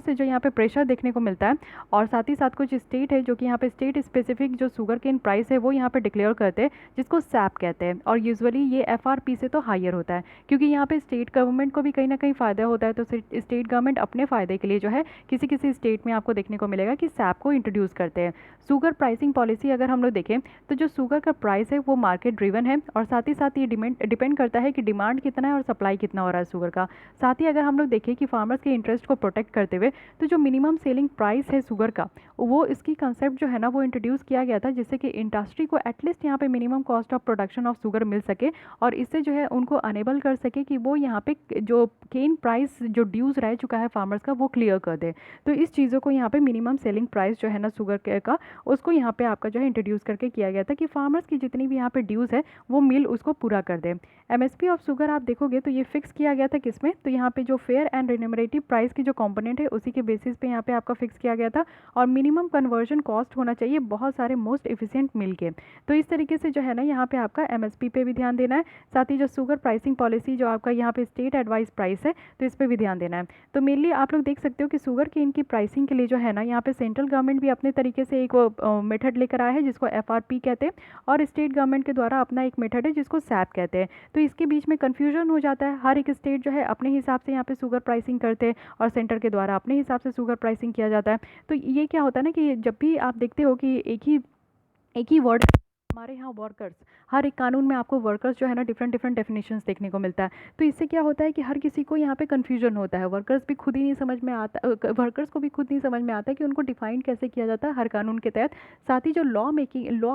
से जो यहाँ पे प्रेशर देखने को मिलता है। और साथ ही साथ कुछ स्टेट है जो कि यहाँ पे स्टेट स्पेसिफिक जो शुगर केन प्राइस है वो यहाँ पे डिक्लेयर करते हैं, जिसको सैप कहते हैं। और यूजुअली ये एफआरपी से तो हायर होता है, क्योंकि यहाँ पे स्टेट गवर्नमेंट को भी कहीं ना कहीं फ़ायदा होता है। तो स्टेट गवर्नमेंट अपने फ़ायदे के लिए जो है किसी किसी स्टेट में आपको देखने को मिलेगा कि सैप को इंट्रोड्यूस करते हैं। शुगर प्राइसिंग पॉलिसी अगर हम लोग देखें तो जो शुगर का प्राइस है वो मार्केट ड्रिवन है, और साथ ही साथ ये डिपेंड करता है कि डिमांड कितना है और सप्लाई कितना हो रहा है शुगर का। साथ ही अगर हम लोग देखें कि फार्मर्स के इंटरेस्ट को प्रोटेक्ट करते हुए, तो जो मिनिमम सेलिंग प्राइस है शुगर का, वो इसकी कंसेप्ट जो है ना वो इंट्रोड्यूस किया गया था, जिससे कि इंडस्ट्री को एटलीस्ट यहाँ पे minimum cost of production of sugar mill सके, और इससे जो है उनको अनेबल कर सके कि वो यहाँ पे जो केन प्राइस जो ड्यूज रह चुका है फार्मर्स का वो क्लियर कर दे। तो इस चीज़ों को यहाँ पे मिनिमम सेलिंग प्राइस जो है ना शुगर का, उसको यहाँ पे आपका जो है इंट्रोड्यूस करके किया गया था कि फार्मर्स की जितनी भी यहाँ पे ड्यूज है वो मिल उसको पूरा कर दे। एमएसपी ऑफ शुगर आप देखोगे तो ये फिक्स किया गया था किसमें, तो यहाँ पे जो फेयर एंड रिन्यूमरेटिव प्राइस की जो कंपोनेंट है उसी के बेसिस पे यहाँ पे आपका फिक्स किया गया था। और मिनिमम कन्वर्जन कॉस्ट होना चाहिए बहुत सारे मोस्ट एफिशिएंट मिल के। तो इस तरीके से जो है ना यहाँ पे आपका एमएसपी पे भी ध्यान देना है। साथ ही जो शुगर प्राइसिंग पॉलिसी जो आपका यहाँ पे स्टेट एडवाइस प्राइस है, तो इस पर भी ध्यान देना है। तो मेनली आप लोग देख सकते हो कि शुगर केन की प्राइसिंग के लिए जो है ना यहाँ पे सेंट्रल गवर्नमेंट भी अपने तरीके से एक मेथड लेकर आया है जिसको एफआरपी कहते हैं, और स्टेट गवर्नमेंट के द्वारा अपना एक मेथड है जिसको सैप कहते हैं। तो इसके बीच में कन्फ्यूजन हो जाता है, हर एक स्टेट जो है अपने हिसाब से यहाँ पे शुगर प्राइसिंग करते हैं और सेंटर के द्वारा अपने हिसाब से शुगर प्राइसिंग किया जाता है। तो ये क्या होता है ना कि जब भी आप देखते हो कि एक ही वर्ड, हमारे यहाँ वर्कर्स, हर एक कानून में आपको वर्कर्स जो है ना डिफरेंट डिफरेंट डेफिनेशंस देखने को मिलता है। तो इससे क्या होता है कि हर किसी को यहाँ पे कन्फ्यूजन होता है, वर्कर्स भी खुद ही नहीं समझ में आता, वर्कर्स को भी खुद नहीं समझ में आता है कि उनको डिफाइन कैसे किया जाता है हर कानून के तहत। साथ ही जो लॉ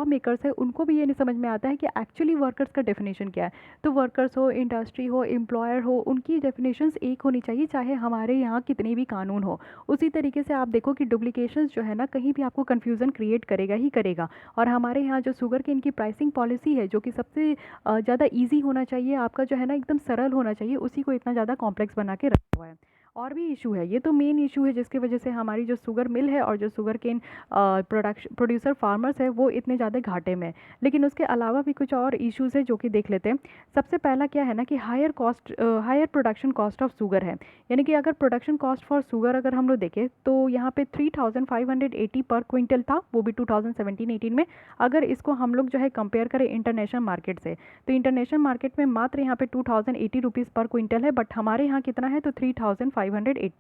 मेकर्स है उनको भी ये नहीं समझ में आता है कि एक्चुअली वर्कर्स का डेफिनेशन क्या है। तो वर्कर्स हो, इंडस्ट्री हो, एम्प्लॉयर हो, उनकी डेफिनेशंस एक होनी चाहिए, चाहे हमारे यहाँ कितने भी कानून हो। उसी तरीके से आप देखो कि डुप्लीकेशंस जो है ना कहीं भी आपको कन्फ्यूज़न क्रिएट करेगा ही करेगा। और हमारे यहाँ जो शुगर केन की प्राइसिंग पॉलिसी है जो कि सबसे ज़्यादा इजी होना चाहिए, आपका जो है ना एकदम सरल होना चाहिए, उसी को इतना ज़्यादा कॉम्प्लेक्स बना के रखा हुआ है। और भी इशू है, ये तो मेन इशू है जिसकी वजह से हमारी जो शुगर मिल है और जो शुगर केन प्रोड्यूसर फार्मर्स है वो इतने ज़्यादा घाटे में। लेकिन उसके अलावा भी कुछ और इश्यूज़ है जो कि देख लेते हैं। सबसे पहला क्या है ना कि higher production cost of sugar है, यानी कि अगर प्रोडक्शन कॉस्ट फॉर शुगर अगर हम लोग देखें तो यहाँ पे 3580 पर क्विंटल था, वो भी 2017-18 में। अगर इसको हम लोग जो है कंपेयर करें इंटरनेशनल मार्केट से, तो इंटरनेशनल मार्केट में मात्र यहाँ पे 2080 रुपीज़ पर क्विंटल है, बट हमारे यहाँ कितना है तो 3580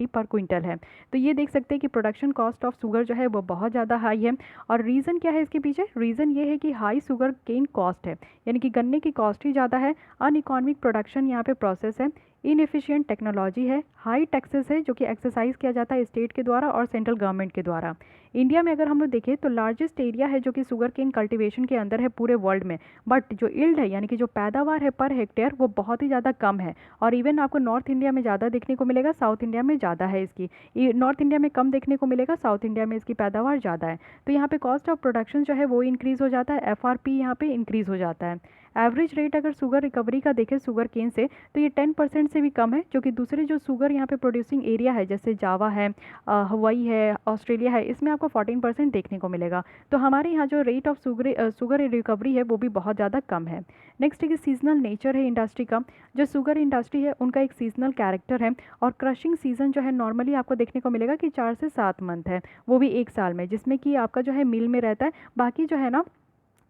पर क्विंटल है। तो ये देख सकते हैं कि प्रोडक्शन कॉस्ट ऑफ शुगर जो है वो बहुत ज़्यादा हाई है। और रीज़न क्या है इसके पीछे, रीज़न ये है कि हाई शुगर केन कॉस्ट है, यानी कि गन्ने की कॉस्ट ही ज़्यादा है, अनइकॉनमिक प्रोडक्शन यहाँ पे प्रोसेस है, इनएफिशिएंट टेक्नोलॉजी है, हाई टैक्सेस है जो कि एक्सरसाइज किया जाता है स्टेट के द्वारा और सेंट्रल गवर्नमेंट के द्वारा। इंडिया में अगर हम लोग देखें तो लार्जेस्ट एरिया है जो कि शुगर केन कल्टीवेशन के अंदर है पूरे वर्ल्ड में, बट जो यील्ड है यानी कि जो पैदावार है पर हेक्टेयर वो बहुत ही ज़्यादा कम है। और इवन आपको नॉर्थ इंडिया में ज़्यादा देखने को मिलेगा, साउथ इंडिया में ज़्यादा है इसकी, नॉर्थ इंडिया में कम देखने को मिलेगा, साउथ इंडिया में इसकी पैदावार ज़्यादा है। तो यहाँ पे कॉस्ट ऑफ प्रोडक्शन जो है वो इंक्रीज़ हो जाता है, एफआरपी यहाँ पे इंक्रीज़ हो जाता है। एवरेज रेट अगर शुगर रिकवरी का देखें शुगर केन से तो ये 10% से भी कम है, जो कि दूसरे जो शुगर यहाँ पे प्रोड्यूसिंग एरिया है जैसे जावा है, हवाई है, ऑस्ट्रेलिया है, इसमें आपको 14% देखने को मिलेगा। तो हमारे यहाँ जो रेट ऑफ शुगर रिकवरी है वो भी बहुत ज़्यादा कम है। नेक्स्ट है कि सीजनल नेचर है इंडस्ट्री का, जो शुगर इंडस्ट्री है उनका एक सीजनल कैरेक्टर है, और क्रशिंग सीजन जो है नॉर्मली आपको देखने को मिलेगा कि 4 से 7 मंथ है, वो भी एक साल में, जिसमें कि आपका जो है मिल में रहता है। बाकी जो है ना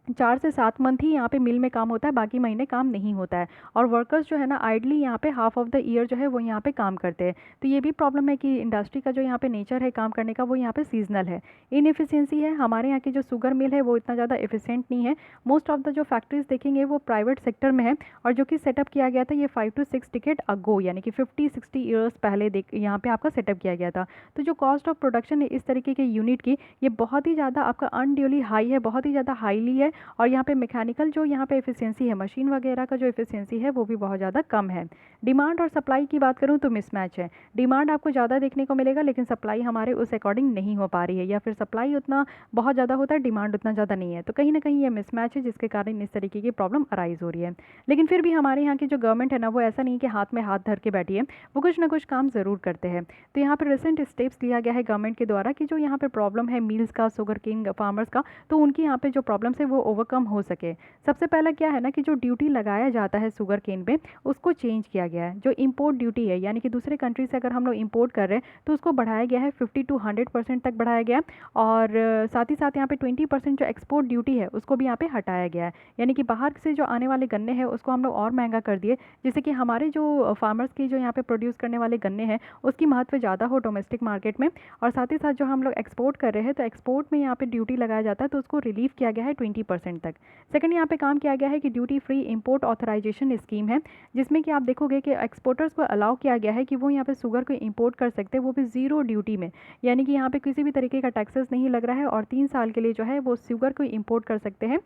4 से 7 मंथ ही यहाँ पे मिल में काम होता है, बाकी महीने काम नहीं होता है। और वर्कर्स जो है ना आइडली यहाँ पे हाफ ऑफ द ईयर जो है वो यहाँ पे काम करते हैं। तो ये भी प्रॉब्लम है कि इंडस्ट्री का जो यहाँ पे नेचर है काम करने का वो यहाँ पे सीजनल है। इनएफिशिएंसी है, हमारे यहाँ की जो शुगर मिल है वो इतना ज़्यादा एफिशिएंट नहीं है। मोस्ट ऑफ द जो फैक्ट्रीज देखेंगे वो प्राइवेट सेक्टर में है, और जो कि सेटअप किया गया था ये 5 to 6 डिकेड अगो, यानी कि 50-60 ईयर्स पहले देख यहाँ पे आपका सेटअप किया गया था। तो जो कॉस्ट ऑफ प्रोडक्शन है इस तरीके के यूनिट की, ये बहुत ही ज़्यादा आपका अनड्यूली हाई है, बहुत ही ज़्यादा हाईली है। और यहाँ पे मैकेनिकल जो यहाँ पे एफिशिएंसी है, मशीन वगैरह का जो एफिशिएंसी है वो भी बहुत ज़्यादा कम है। डिमांड और सप्लाई की बात करूँ तो मिसमैच है। डिमांड आपको ज़्यादा देखने को मिलेगा, लेकिन सप्लाई हमारे उस अकॉर्डिंग नहीं हो पा रही है, या फिर सप्लाई उतना बहुत ज़्यादा होता है, डिमांड उतना ज़्यादा नहीं है। तो कहीं ना कहीं ये मिसमैच है जिसके कारण इस तरीके की प्रॉब्लम अराइज हो रही है। लेकिन फिर भी हमारे यहाँ की जो गवर्नमेंट है ना वो ऐसा नहीं कि हाथ में हाथ धर के बैठी है, वो कुछ ना कुछ काम ज़रूर करते हैं। तो यहाँ पर रिसेंट स्टेप्स लिया गया है गवर्नमेंट के द्वारा कि जो यहाँ पे प्रॉब्लम है मिल्स का, शुगर केन फार्मर्स का, तो उनकी यहाँ पे जो प्रॉब्लम्स है वो ओवरकम हो सके। सबसे पहला क्या है ना कि जो ड्यूटी लगाया जाता है शुगर केन पे उसको चेंज किया गया है। जो इंपोर्ट ड्यूटी है, यानी कि दूसरे कंट्री से अगर हम लोग इंपोर्ट कर रहे हैं तो उसको बढ़ाया गया है 50 to 100% तक बढ़ाया गया है। और साथ ही साथ यहाँ पे 20% जो एक्सपोर्ट ड्यूटी है उसको भी यहाँ पे हटाया गया है। यानी कि बाहर से जो आने वाले गन्ने हैं उसको हम लोग और महंगा कर दिए, जिससे कि हमारे जो फार्मर्स की जो यहाँ पे प्रोड्यूस करने वाले गन्ने हैं उसकी महत्व ज़्यादा हो डोमेस्टिक मार्केट में। और साथ ही साथ जो हम लोग एक्सपोर्ट कर रहे हैं तो एक्सपोर्ट में यहाँ पे ड्यूटी लगाया जाता है, तो उसको रिलीव किया गया है 20% तक। सेकंड यहाँ पे काम किया गया है कि duty free import authorisation scheme है, जिसमें कि आप देखोगे कि एक्सपोर्टर्स को अलाउ किया गया है कि वो यहाँ पे शुगर को इंपोर्ट कर सकते हैं, वो भी ज़ीरो ड्यूटी में। यानी कि यहाँ पे किसी भी तरीके का टैक्सेस नहीं लग रहा है, और 3 साल के लिए जो है वो शुगर को इंपोर्ट कर सकते हैं,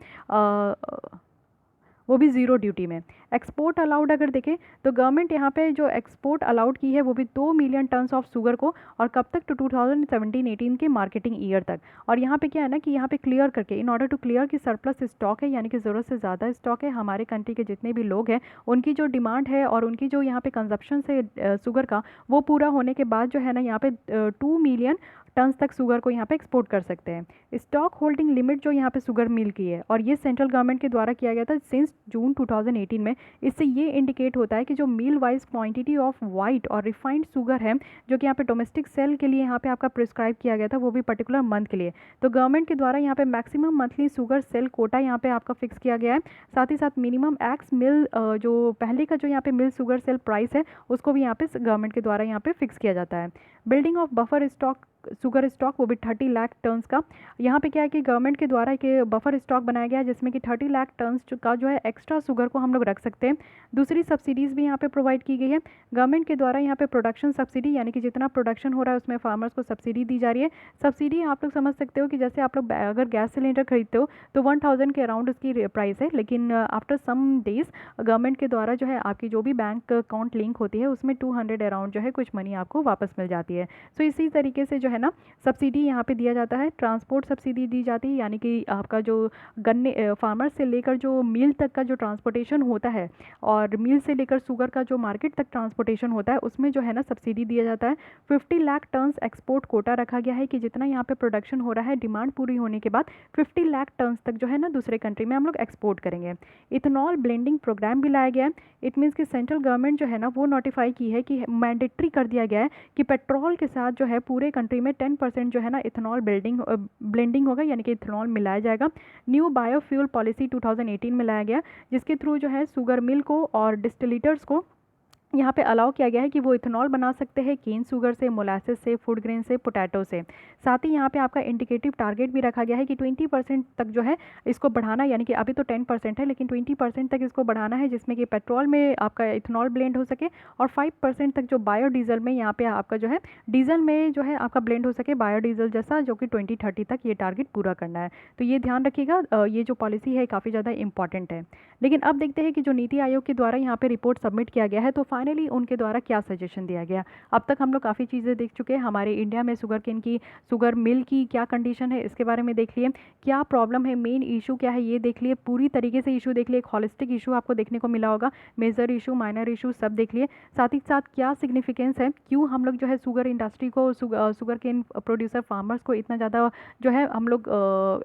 वो भी ज़ीरो ड्यूटी में। एक्सपोर्ट अलाउड अगर देखें तो गवर्नमेंट यहाँ पे जो एक्सपोर्ट अलाउड की है वो भी 2 मिलियन टन्स ऑफ शुगर को, और कब तक, तो 2017-18 के मार्केटिंग ईयर तक। और यहाँ पे क्या है ना कि यहाँ पे क्लियर करके, इन ऑर्डर टू क्लियर की सरप्लस स्टॉक है, यानी कि ज़रूरत से ज़्यादा स्टॉक है हमारे कंट्री के जितने भी लोग हैं उनकी जो डिमांड है और उनकी जो यहाँ पे कंजप्शन से शुगर का, वो पूरा होने के बाद जो है ना यहाँ पे 2 मिलियन टन्स तक शुगर को यहाँ पे एक्सपोर्ट कर सकते हैं। स्टॉक होल्डिंग लिमिट जो यहाँ पे शुगर मिल की है, और ये सेंट्रल गवर्नमेंट के द्वारा किया गया था सिंस जून 2018 में। इससे ये इंडिकेट होता है कि जो मील वाइज क्वांटिटी ऑफ वाइट और रिफाइंड शुगर है जो कि यहाँ पे डोमेस्टिक सेल के लिए यहाँ पे आपका प्रिस्क्राइब किया गया था, वो भी पर्टिकुलर मंथ के लिए, तो गवर्नमेंट के द्वारा यहाँ पे maximum monthly sugar sale quota यहाँ पे आपका फिक्स किया गया है। साथ ही साथ मिनिमम एक्स मिल जो पहले का जो यहाँ पे मिल शुगर सेल प्राइस है उसको भी यहाँ पे गवर्नमेंट के द्वारा यहाँ पे फिक्स किया जाता है। Building of buffer stock, sugar stock, वो भी 30 लाख टन्स का। यहाँ पे क्या है कि गवर्नमेंट के द्वारा एक बफर स्टॉक बनाया गया है जिसमें कि 30 लाख टन्स का जो है एक्स्ट्रा शुगर को हम लोग रख सकते हैं। दूसरी सब्सिडीज़ भी यहाँ पे प्रोवाइड की गई है गवर्नमेंट के द्वारा। यहाँ पे प्रोडक्शन सब्सिडी, यानी कि जितना प्रोडक्शन हो रहा है उसमें फार्मर्स को सब्सिडी दी जा रही है। सब्सिडी आप लोग समझ सकते हो कि जैसे आप लोग अगर गैस सिलेंडर खरीदते हो तो 1000 के अराउंड उसकी प्राइस है, लेकिन आफ्टर सम डेज गवर्नमेंट के द्वारा जो है आपकी जो भी बैंक अकाउंट लिंक होती है उसमें 200 अराउंड जो है कुछ मनी आपको वापस मिल जाती है। सो इसी तरीके से जो है ना सब्सिडी यहाँ पे दिया जाता है। ट्रांसपोर्ट सब्सिडी दी जाती है, यानी कि आपका जो गन्ने फार्मर से लेकर जो मिल तक का जो ट्रांसपोर्टेशन होता है, और मिल से लेकर शुगर का जो मार्केट तक ट्रांसपोर्टेशन होता है उसमें जो है ना सब्सिडी दिया जाता है। 50 लाख टन्स एक्सपोर्ट कोटा रखा गया है कि जितना यहाँ पे प्रोडक्शन हो रहा है डिमांड पूरी होने के बाद 50 लाख टन्स तक जो है ना दूसरे कंट्री में हम लोग एक्सपोर्ट करेंगे। इथेनॉल ब्लेंडिंग प्रोग्राम भी लाया गया है। इट मीन्स कि सेंट्रल गवर्नमेंट जो है ना वो नोटिफाई की है कि मैंडेटरी कर दिया गया है कि पेट्रोल के साथ जो है पूरे कंट्री में 10% जो है ना इथेनॉल ब्लेंडिंग होगा, यानी कि इथेनॉल मिलाया जाएगा। न्यू बायोफ्यूल पॉलिसी 2018 में लाया गया, जिसके थ्रू जो है शुगर मिल को और डिस्टिलेटर्स को यहाँ पे अलाउ किया गया है कि वो इथेनॉल बना सकते हैं केन शुगर से, मोलासेस से, फूड ग्रेन से, पोटैटो से। साथ ही यहाँ पे आपका इंडिकेटिव टारगेट भी रखा गया है कि 20% तक जो है इसको बढ़ाना, यानी कि अभी तो 10% है लेकिन 20% तक इसको बढ़ाना है, जिसमें कि पेट्रोल में आपका इथेनॉल ब्लेंड हो सके, और 5% तक जो बायोडीजल में यहाँ पे आपका जो है डीजल में जो है आपका ब्लेंड हो सके बायोडीजल जैसा, जो कि 2030 तक ये टारगेट पूरा करना है। तो ये ध्यान रखिएगा, ये जो पॉलिसी है काफ़ी ज़्यादा इंपॉर्टेंट है। लेकिन अब देखते हैं कि जो नीति आयोग के द्वारा यहाँ पे रिपोर्ट सबमिट किया गया है तो फाइनली उनके द्वारा क्या सजेशन दिया गया। अब तक हम लोग काफ़ी चीज़ें देख चुके हैं, हमारे इंडिया में शुगर केन की, शुगर मिल की क्या कंडीशन है इसके बारे में देख लिए, क्या प्रॉब्लम है, मेन इशू क्या है ये देख लिए, पूरी तरीके से इशू देख लिए, एक हॉलिस्टिक इशू आपको देखने को मिला होगा, मेजर इशू, माइनर इशू सब देख लिए। साथ ही साथ क्या सिग्निफिकेंस है, क्यों हम लोग जो है शुगर इंडस्ट्री को, शुगर केन प्रोड्यूसर फार्मर्स को इतना ज़्यादा जो है हम लोग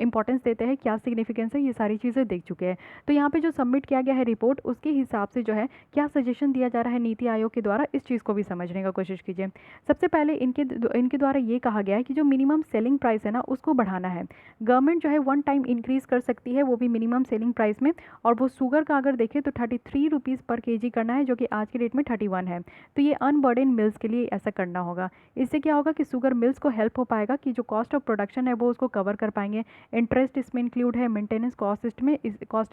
इंपॉर्टेंस देते हैं, क्या सिग्निफिकेंस है, ये सारी चीज़ें देख चुके हैं। तो यहाँ पे जो सबमिट किया गया है रिपोर्ट, उसके हिसाब से जो है क्या सजेशन दिया जा रहा है नीति आयोग के द्वारा, इस चीज़ को भी समझने का कोशिश कीजिए। सबसे पहले इनके द्वारा ये कहा गया है कि जो मिनिमम सेलिंग प्राइस है ना उसको बढ़ाना है। गवर्नमेंट जो है वन टाइम इंक्रीज़ कर सकती है, वो भी मिनिमम सेलिंग प्राइस में, और वो शुगर का अगर देखें तो 33 रुपीज़ पर केजी करना है, जो कि आज की डेट में 31 है। तो ये अनबर्डन मिल्स के लिए ऐसा करना होगा। इससे क्या होगा कि शुगर मिल्स को हेल्प हो पाएगा कि जो कॉस्ट ऑफ प्रोडक्शन है वो उसको कवर कर पाएंगे। इंटरेस्ट इसमें इंक्लूड है, मेंटेनेंस कॉस्ट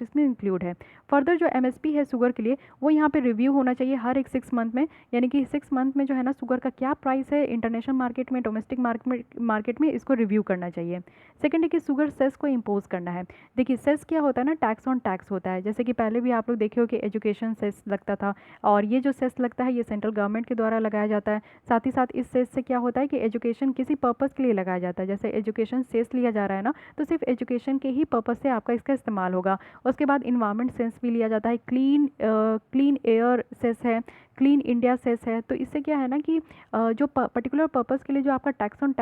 इसमें इंक्लूड है। फर्दर जो एमएसपी है शुगर के लिए वो यहाँ पे रिव्यू होना चाहिए हर एक 6 मंथ में, यानी कि 6 मंथ में जो है ना शुगर का क्या प्राइस है इंटरनेशनल मार्केट में, डोमेस्टिक मार्केट में, इसको रिव्यू करना चाहिए। सेकंड है कि शुगर सेस को इम्पोज करना है। देखिए सेस क्या होता है ना, टैक्स ऑन टैक्स होता है। जैसे कि पहले भी आप लोग देखे हो कि एजुकेशन सेस लगता था, और ये जो सेस लगता है ये सेंट्रल गवर्नमेंट के द्वारा लगाया जाता है। साथ ही साथ इस सेस से क्या होता है कि एजुकेशन किसी पर्पज़ के लिए लगाया जाता है। जैसे एजुकेशन सेस लिया जा रहा है ना, तो सिर्फ एजुकेशन के ही पर्पज़ से आपका इसका इस्तेमाल होगा। उसके बाद इन्वायरमेंट सेस भी लिया जाता है, क्लीन एयर सेस है, क्लीन इंडिया सेस है। तो इससे क्या है ना कि जो पर्टिकुलर पर्पज़ के लिए जो आपका टैक्स ऑन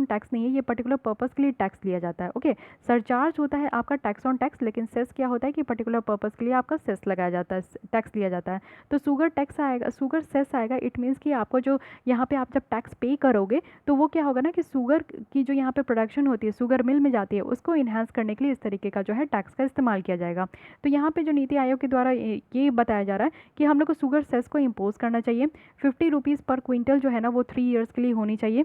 टैक्स नहीं है, ये पर्टिकुलर पर्पज़ के लिए टैक्स लिया जाता है। ओके, सरचार्ज होता है आपका टैक्स ऑन टैक्स, लेकिन सेस क्या होता है कि पर्टिकुलर पर्पज़ के लिए आपका सेस लगाया जाता है, टैक्स लिया जाता है। तो शुगर टैक्स आएगा, शुगर सेस आएगा, इट मीन्स कि आपको जो यहाँ पे आप जब टैक्स पे करोगे तो वो क्या होगा ना कि शुगर की जो यहाँ पे प्रोडक्शन होती है, शुगर मिल में जाती है, उसको इन्हांस करने के लिए इस तरीके का जो है टैक्स का इस्तेमाल किया जाएगा। तो यहाँ पे जो नीति आयोग के द्वारा ये बताया जा रहा है कि हम लोग को शुगर सेस को इम्पोज करना चाहिए। 50 रुपीज़ पर क्विंटल जो है ना वो 3 ईयर्स के लिए होनी चाहिए,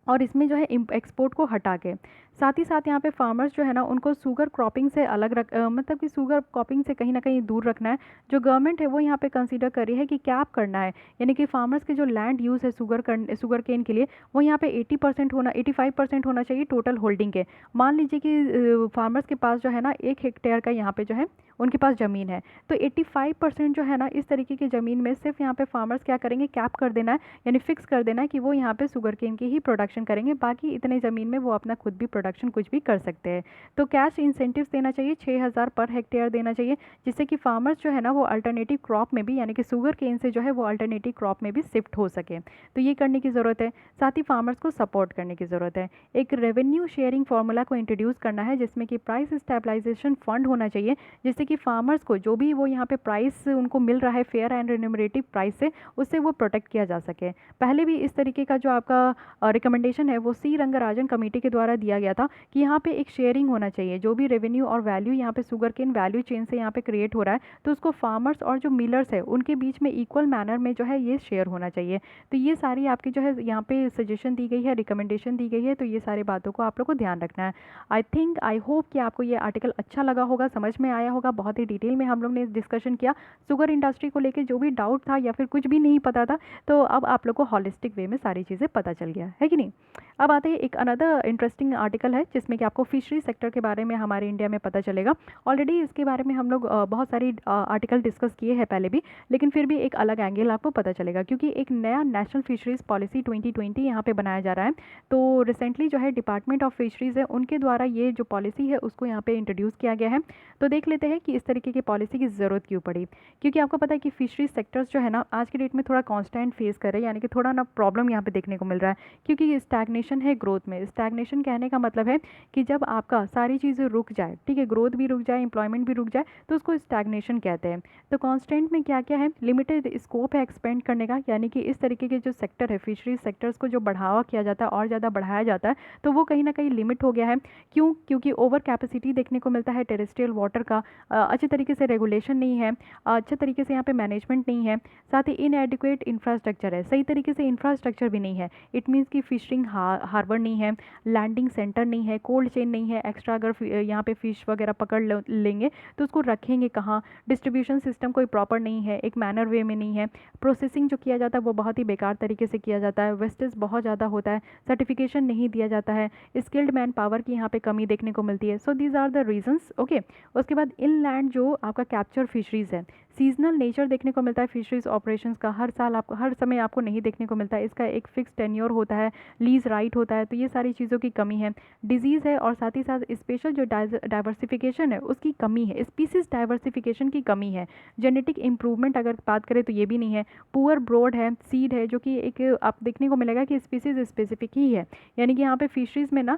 और इसमें जो है एक्सपोर्ट को हटा के, साथ ही साथ यहाँ पे फार्मर्स जो है ना उनको शुगर क्रॉपिंग से अलग मतलब कि शुगर क्रॉपिंग से कहीं ना कहीं दूर रखना है। जो गवर्नमेंट है वो यहाँ पे कंसीडर कर रही है कि कैप करना है, यानी कि फार्मर्स के जो लैंड यूज़ है शुगर केन के लिए वो यहाँ पे 85% होना चाहिए टोटल होल्डिंग के। मान लीजिए कि फार्मर्स के पास जो है ना 1 हेक्टेयर का यहाँ पे जो है उनके पास ज़मीन है, तो 85% जो है ना इस तरीके की ज़मीन में सिर्फ यहाँ पे फार्मर्स क्या करेंगे, कैप कर देना है, यानी फिक्स कर देना है कि वो यहाँ पे शुगर केन की ही प्रोडक्शन करेंगे, बाकी इतने ज़मीन में वो अपना खुद भी प्रोडक्शन कुछ भी कर सकते हैं। तो कैश इंसेंटिव्स देना चाहिए, 6,000 पर हेक्टेयर देना चाहिए, जिससे कि फार्मर्स जो है ना वो अल्टरनेटिव क्रॉप में भी, यानी कि शुगर केन से जो है वो अल्टरनेटिव क्रॉप में भी शिफ्ट हो सके। तो ये करने की ज़रूरत है। साथ ही फार्मर्स को सपोर्ट करने की ज़रूरत है। एक रेवेन्यू शेयरिंग फार्मूला को इंट्रोड्यूस करना है, जिसमें कि प्राइस स्टेबलाइजेशन फंड होना चाहिए, जिससे कि फार्मर्स को जो भी वो यहाँ पे प्राइस उनको मिल रहा है फेयर एंड रिन्यूमरेटिव प्राइस से, उससे वो प्रोटेक्ट किया जा सके। पहले भी इस तरीके का जो आपका रिकमेंडेशन है वो सी रंगराजन कमेटी के द्वारा दिया गया था कि यहाँ पे एक शेयरिंग होना चाहिए। जो भी रेवेन्यू और वैल्यू यहाँ पे शुगर केन वैल्यू चेन से यहाँ पे क्रिएट हो रहा है, तो उसको फार्मर्स और जो मिलर्स है उनके बीच में इक्वल मैनर में जो है ये शेयर होना चाहिए। तो ये सारी आपकी जो है यहाँ पे सजेशन दी गई है, रिकमेंडेशन दी गई है, तो ये सारी बातों को आप लोग को ध्यान रखना है। आई होप कि आपको ये आर्टिकल अच्छा लगा होगा, समझ में आया होगा। बहुत ही डिटेल में हम लोग ने डिस्कशन किया शुगर इंडस्ट्री को लेकर, जो भी डाउट था या फिर कुछ भी नहीं पता था, तो अब आप लोग को हॉलिस्टिक वे में सारी चीज़ें पता चल गया है कि नहीं। अब आते हैं एक अनदर इंटरेस्टिंग आर्टिकल है, जिसमें कि आपको फिशरी सेक्टर के बारे में हमारे इंडिया में पता चलेगा। ऑलरेडी इसके बारे में हम लोग बहुत सारी आर्टिकल डिस्कस किए हैं पहले भी, लेकिन फिर भी एक अलग एंगल आपको पता चलेगा, क्योंकि एक नया नेशनल फिशरीज़ पॉलिसी 2020 यहाँ पे बनाया जा रहा है। तो रिसेंटली जो है डिपार्टमेंट ऑफ फिशरीज़ है उनके द्वारा ये जो पॉलिसी है उसको यहाँ पे इंट्रोड्यूस किया गया है। तो देख लेते हैं कि इस तरीके की पॉलिसी की ज़रूरत क्यों पड़ी। क्योंकि आपको पता है कि फिशरीज सेक्टर्स जो है ना आज की डेट में थोड़ा कांस्टेंट फेस कर रहे हैं, यानी कि थोड़ा ना प्रॉब्लम यहाँ पे देखने को मिल रहा है, क्योंकि स्टैग्नेशन है ग्रोथ में। स्टैग्नेशन कहने का मतलब है कि जब आपका सारी चीज़ें रुक जाए, ठीक है, ग्रोथ भी रुक जाए, एम्प्लॉयमेंट भी रुक जाए, तो उसको स्टैग्नेशन कहते हैं। तो कांस्टेंट में क्या क्या है, लिमिटेड स्कोप है एक्सपेंड करने का, यानी कि इस तरीके के जो सेक्टर है फिशरीज सेक्टर्स को जो बढ़ावा किया जाता है और ज़्यादा बढ़ाया जाता है, तो वो कहीं ना कहीं लिमिट हो गया है। क्यों? क्योंकि ओवर कैपेसिटी देखने को मिलता है टेरेस्ट्रियल वाटर का, अच्छे तरीके से रेगुलेशन नहीं है, अच्छे तरीके से यहाँ पे मैनेजमेंट नहीं है, साथ ही इनएडिक्वेट इंफ्रास्ट्रक्चर है, सही तरीके से इंफ्रास्ट्रक्चर भी नहीं है। इट मीन्स कि फिशिंग हार्बर नहीं है, लैंडिंग सेंटर नहीं है, कोल्ड चेन नहीं है। एक्स्ट्रा अगर यहाँ पे फिश वगैरह पकड़ लेंगे तो उसको रखेंगे कहाँ, डिस्ट्रीब्यूशन सिस्टम कोई प्रॉपर नहीं है, एक मैनर वे में नहीं है, प्रोसेसिंग जो किया जाता है वो बहुत ही बेकार तरीके से किया जाता है, वेस्टेज बहुत ज़्यादा होता है, सर्टिफिकेशन नहीं दिया जाता है, स्किल्ड मैन पावर की यहाँ पे कमी देखने को मिलती है। So these are the reasons. Okay, उसके बाद इनलैंड जो आपका कैप्चर फिशरीज़ है, सीजनल नेचर देखने को मिलता है फिशरीज ऑपरेशंस का, हर समय आपको नहीं देखने को मिलता है, इसका एक फिक्स टेन्योर होता है, लीज राइट होता है, तो ये सारी चीज़ों की कमी है। डिजीज़ है और साथ ही साथ स्पेशल जो डाइवर्सिफिकेशन है उसकी कमी है, स्पीसीज डाइवर्सिफिकेशन की कमी है। जेनेटिक इंप्रूवमेंट अगर बात करें तो ये भी नहीं है। पुअर ब्रोड है, सीड है, जो कि एक आप देखने को मिलेगा कि स्पीसीज स्पेसिफिक ही है, यानी कि यहाँ पे फिशरीज़ में ना